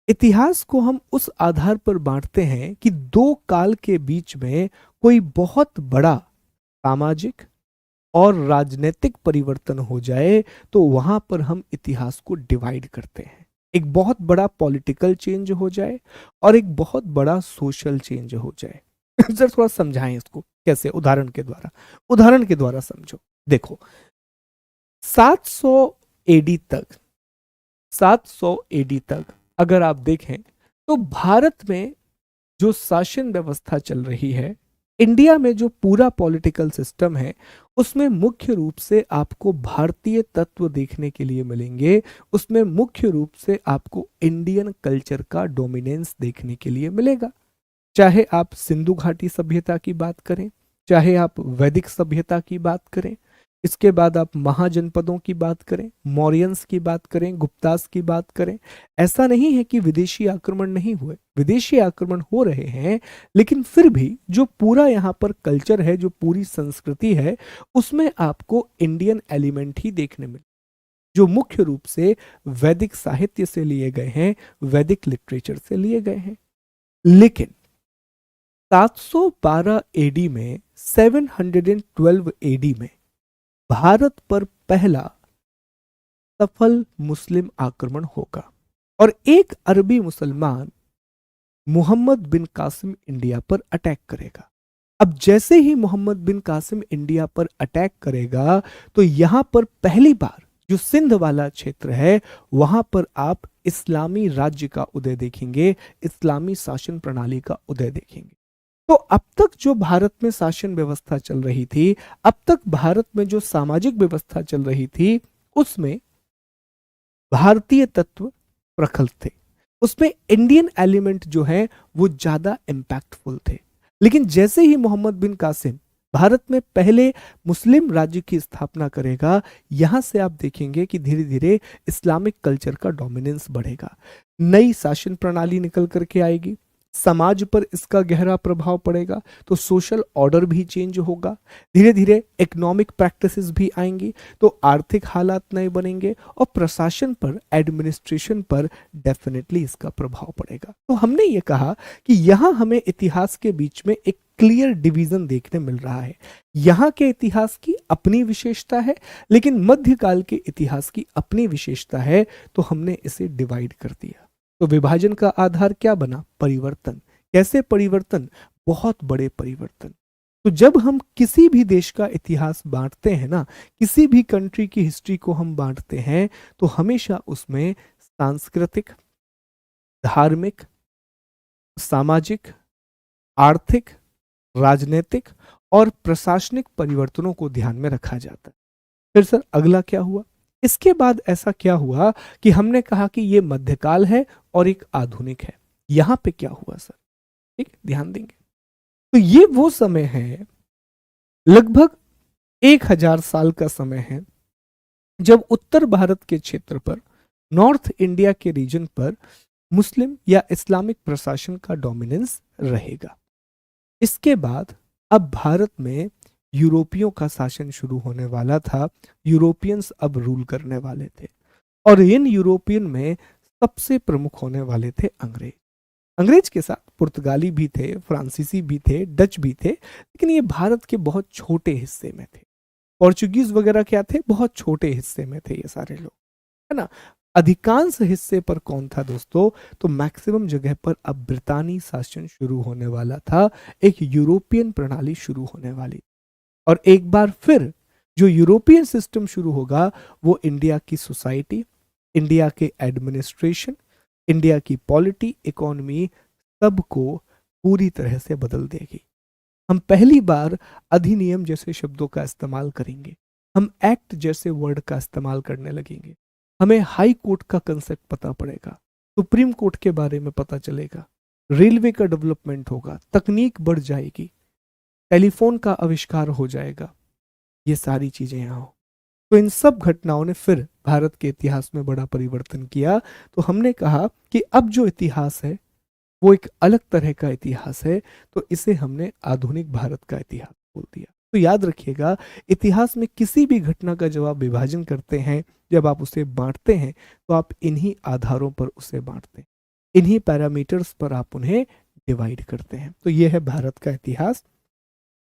इतिहास को हम उस आधार पर बांटते हैं कि 2 काल के बीच में कोई बहुत बड़ा सामाजिक और राजनीतिक परिवर्तन हो जाए, तो वहां पर हम इतिहास को डिवाइड करते हैं। एक बहुत बड़ा पॉलिटिकल चेंज हो जाए और एक बहुत बड़ा सोशल चेंज हो जाए। जरा थोड़ा समझाएं इसको कैसे, उदाहरण के द्वारा समझो। देखो, 700 एडी तक 700 एडी तक अगर आप देखें तो भारत में जो शासन व्यवस्था चल रही है, इंडिया में जो पूरा पॉलिटिकल सिस्टम है, उसमें मुख्य रूप से आपको भारतीय तत्व देखने के लिए मिलेंगे। उसमें मुख्य रूप से आपको इंडियन कल्चर का डोमिनेंस देखने के लिए मिलेगा। चाहे आप सिंधु घाटी सभ्यता की बात करें, चाहे आप वैदिक सभ्यता की बात करें, इसके बाद आप महाजनपदों की बात करें, मौर्यंस की बात करें, गुप्तास की बात करें, ऐसा नहीं है कि विदेशी आक्रमण नहीं हुए, विदेशी आक्रमण हो रहे हैं, लेकिन फिर भी जो पूरा यहाँ पर कल्चर है, जो पूरी संस्कृति है, उसमें आपको इंडियन एलिमेंट ही देखने मिले, जो मुख्य रूप से वैदिक साहित्य से लिए गए हैं, वैदिक लिटरेचर से लिए गए हैं। लेकिन 712 एडी में, 712 एडी में भारत पर पहला सफल मुस्लिम आक्रमण होगा और एक अरबी मुसलमान मोहम्मद बिन कासिम इंडिया पर अटैक करेगा। अब जैसे ही मोहम्मद बिन कासिम इंडिया पर अटैक करेगा तो यहां पर पहली बार जो सिंध वाला क्षेत्र है, वहां पर आप इस्लामी राज्य का उदय देखेंगे, इस्लामी शासन प्रणाली का उदय देखेंगे। तो अब तक जो भारत में शासन व्यवस्था चल रही थी, अब तक भारत में जो सामाजिक व्यवस्था चल रही थी, उसमें भारतीय तत्व प्रखर थे, उसमें इंडियन एलिमेंट जो है वो ज्यादा इंपैक्टफुल थे। लेकिन जैसे ही मोहम्मद बिन कासिम भारत में पहले मुस्लिम राज्य की स्थापना करेगा, यहां से आप देखेंगे कि धीरे धीरे इस्लामिक कल्चर का डोमिनेंस बढ़ेगा, नई शासन प्रणाली निकल करके आएगी, समाज पर इसका गहरा प्रभाव पड़ेगा, तो सोशल ऑर्डर भी चेंज होगा, धीरे धीरे इकोनॉमिक प्रैक्टिसेस भी आएंगी, तो आर्थिक हालात नए बनेंगे और प्रशासन पर, एडमिनिस्ट्रेशन पर डेफिनेटली इसका प्रभाव पड़ेगा। तो हमने ये कहा कि यहां हमें इतिहास के बीच में एक क्लियर डिवीजन देखने मिल रहा है। यहां के इतिहास की अपनी विशेषता है, लेकिन मध्यकाल के इतिहास की अपनी विशेषता है, तो हमने इसे डिवाइड कर दिया। तो विभाजन का आधार क्या बना? परिवर्तन। कैसे परिवर्तन? बहुत बड़े परिवर्तन। तो जब हम किसी भी देश का इतिहास बांटते हैं ना, किसी भी कंट्री की हिस्ट्री को हम बांटते हैं, तो हमेशा उसमें सांस्कृतिक, धार्मिक, सामाजिक, आर्थिक, राजनीतिक और प्रशासनिक परिवर्तनों को ध्यान में रखा जाता है। फिर सर अगला क्या हुआ? इसके बाद ऐसा क्या हुआ कि हमने कहा कि ये मध्यकाल है और एक आधुनिक है। यहां पे क्या हुआ सर? ठीक, ध्यान देंगे तो ये वो समय है, लगभग 1000 साल का समय है, जब उत्तर भारत के क्षेत्र पर, नॉर्थ इंडिया के रीजन पर मुस्लिम या इस्लामिक प्रशासन का डोमिनेंस रहेगा। इसके बाद अब भारत में यूरोपियों का शासन शुरू होने वाला था। यूरोपियंस अब रूल करने वाले थे और इन यूरोपियन में सबसे प्रमुख होने वाले थे अंग्रेज। अंग्रेज के साथ पुर्तगाली भी थे, फ्रांसीसी भी थे, डच भी थे, लेकिन ये भारत के बहुत छोटे हिस्से में थे। पोर्चुगीज वगैरह क्या थे? बहुत छोटे हिस्से में थे ये सारे लोग, है ना। अधिकांश हिस्से पर कौन था दोस्तों? तो मैक्सिमम जगह पर अब ब्रितानी शासन शुरू होने वाला था, एक यूरोपियन प्रणाली शुरू होने वाली। और एक बार फिर जो यूरोपियन सिस्टम शुरू होगा, वो इंडिया की सोसाइटी, इंडिया के एडमिनिस्ट्रेशन, इंडिया की पॉलिटी, इकोनॉमी, सबको पूरी तरह से बदल देगी। हम पहली बार अधिनियम जैसे शब्दों का इस्तेमाल करेंगे, हम एक्ट जैसे वर्ड का इस्तेमाल करने लगेंगे, हमें हाई कोर्ट का कंसेप्ट पता पड़ेगा, सुप्रीम कोर्ट के बारे में पता चलेगा, रेलवे का डेवलपमेंट होगा, तकनीक बढ़ जाएगी, टेलीफोन का आविष्कार हो जाएगा, ये सारी चीजें यहाँ हो। तो इन सब घटनाओं ने फिर भारत के इतिहास में बड़ा परिवर्तन किया। तो हमने कहा कि अब जो इतिहास है वो एक अलग तरह का इतिहास है, तो इसे हमने आधुनिक भारत का इतिहास बोल दिया। तो याद रखिएगा, इतिहास में किसी भी घटना का जब आप विभाजन करते हैं, जब आप उसे बांटते हैं, तो आप इन्हीं आधारों पर उसे बांटते हैं, इन्हीं पैरामीटर्स पर आप उन्हें डिवाइड करते हैं। तो ये है भारत का इतिहास,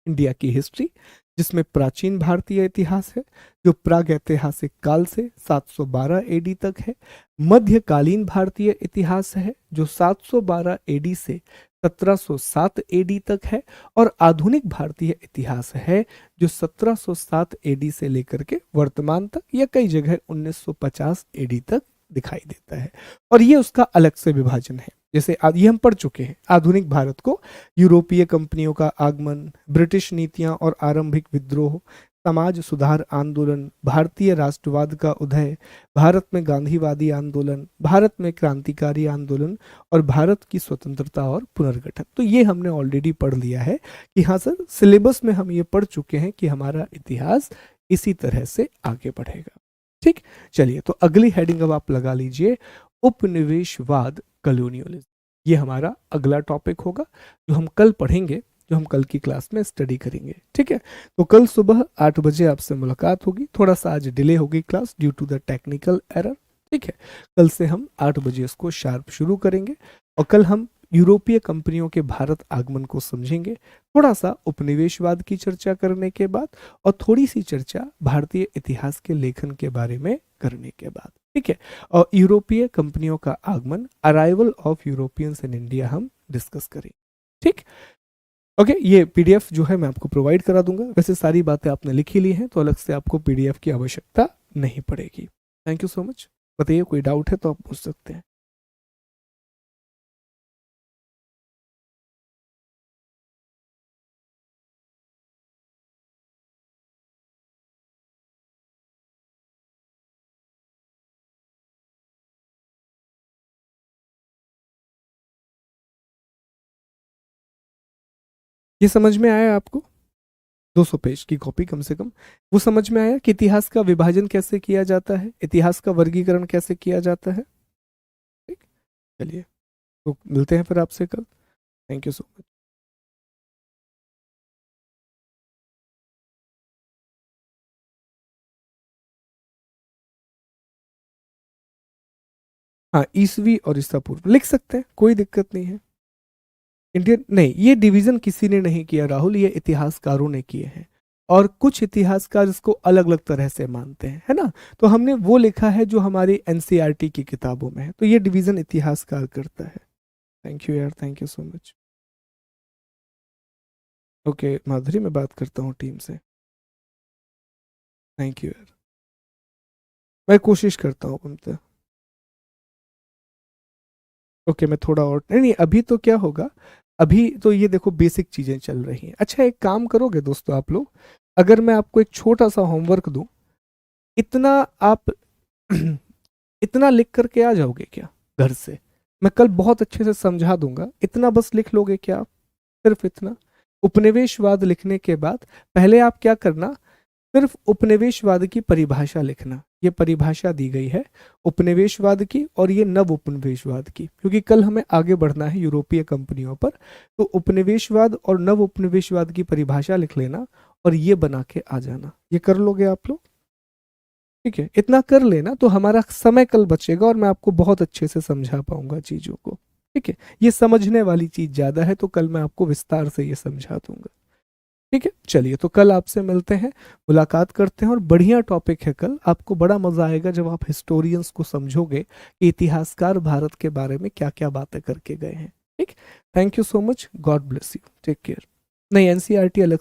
इंडिया की हिस्ट्री। जिसमें प्राचीन भारतीय इतिहास है जो प्राग ऐतिहासिक काल से 712 एडी तक है, मध्यकालीन भारतीय इतिहास है जो 712 एडी से 1707 एडी तक है, और आधुनिक भारतीय इतिहास है जो 1707 एडी से लेकर के वर्तमान तक या कई जगह 1950 एडी तक दिखाई देता है। और ये उसका अलग से विभाजन है। जैसे ये हम पढ़ चुके हैं, आधुनिक भारत को यूरोपीय कंपनियों का आगमन, ब्रिटिश नीतियां और आरंभिक विद्रोह, समाज सुधार आंदोलन, भारतीय राष्ट्रवाद का उदय, भारत में गांधीवादी आंदोलन, भारत में क्रांतिकारी आंदोलन और भारत की स्वतंत्रता और पुनर्गठन। तो ये हमने ऑलरेडी पढ़ लिया है कि हाँ सर, सिलेबस में हम ये पढ़ चुके हैं कि हमारा इतिहास इसी तरह से आगे बढ़ेगा। ठीक, चलिए तो अगली हेडिंग अब आप लगा लीजिए, उपनिवेशवाद कॉलोनियलिज्म। ये हमारा अगला टॉपिक होगा जो हम कल पढ़ेंगे, जो हम कल की क्लास में स्टडी करेंगे। ठीक है, तो कल सुबह 8 बजे आपसे मुलाकात होगी। थोड़ा सा आज डिले होगी class due to the technical error. ठीक है, कल से हम 8 बजे इसको शार्प शुरू करेंगे और कल हम यूरोपीय कंपनियों के भारत आगमन को समझेंगे, थोड़ा सा उपनिवेशवाद की चर्चा करने के बाद और थोड़ी सी चर्चा भारतीय इतिहास के लेखन के बारे में करने के बाद। ठीक है, और यूरोपीय कंपनियों का आगमन, arrival of Europeans in India हम डिस्कस करेंगे। ठीक, ओके, ये पीडीएफ जो है मैं आपको प्रोवाइड करा दूंगा। वैसे सारी बातें आपने लिखी ली हैं तो अलग से आपको पीडीएफ की आवश्यकता नहीं पड़ेगी। Thank you so much. बताइए, कोई डाउट है तो आप पूछ सकते हैं। ये समझ में आया आपको? 200 पेज की कॉपी कम से कम, वो समझ में आया कि इतिहास का विभाजन कैसे किया जाता है, इतिहास का वर्गीकरण कैसे किया जाता है। ठीक, चलिए तो मिलते हैं फिर आपसे कल। Thank you so much. हाँ, ईसवी और ईसा पूर्व लिख सकते हैं, कोई दिक्कत नहीं है। इंडियन नहीं, ये डिवीजन किसी ने नहीं किया राहुल, ये इतिहासकारों ने किए हैं और कुछ इतिहासकार इसको अलग अलग तरह से मानते हैं, है ना। तो हमने वो लिखा है जो हमारी एनसीईआरटी की किताबों में है, तो ये डिवीजन इतिहासकार करता है। थैंक यू यार, thank you so much. Okay Madhuri, मैं बात करता हूँ टीम से। थैंक यू यार, मैं कोशिश करता हूँ ममता। ओके, मैं थोड़ा और नहीं नहीं, अभी तो क्या होगा, अभी तो ये देखो बेसिक चीजें चल रही हैं। अच्छा, एक काम करोगे दोस्तों आप लोग, अगर मैं आपको एक छोटा सा होमवर्क दूं, इतना आप इतना लिख करके आ जाओगे क्या घर से? मैं कल बहुत अच्छे से समझा दूंगा, इतना बस लिख लोगे क्या आप? सिर्फ इतना। उपनिवेशवाद लिखने के बाद पहले आप क्या करना, सिर्फ उपनिवेशवाद की परिभाषा लिखना। ये परिभाषा दी गई है उपनिवेशवाद की और ये नव उपनिवेशवाद की, क्योंकि कल हमें आगे बढ़ना है यूरोपीय कंपनियों पर। तो उपनिवेशवाद और नव उपनिवेशवाद की परिभाषा लिख लेना और ये बना के आ जाना। ये कर लोगे आप लोग? ठीक है, इतना कर लेना तो हमारा समय कल बचेगा और मैं आपको बहुत अच्छे से समझा पाऊंगा चीजों को। ठीक है, ये समझने वाली चीज ज्यादा है तो कल मैं आपको विस्तार से ये समझा दूंगा। ठीक है, चलिए तो कल आपसे मिलते हैं, मुलाकात करते हैं और बढ़िया टॉपिक है कल। आपको बड़ा मजा आएगा जब आप हिस्टोरियंस को समझोगे कि इतिहासकार भारत के बारे में क्या क्या बातें करके गए हैं। ठीक, thank you so much, God bless you, take care. नहीं, एनसीईआरटी अलग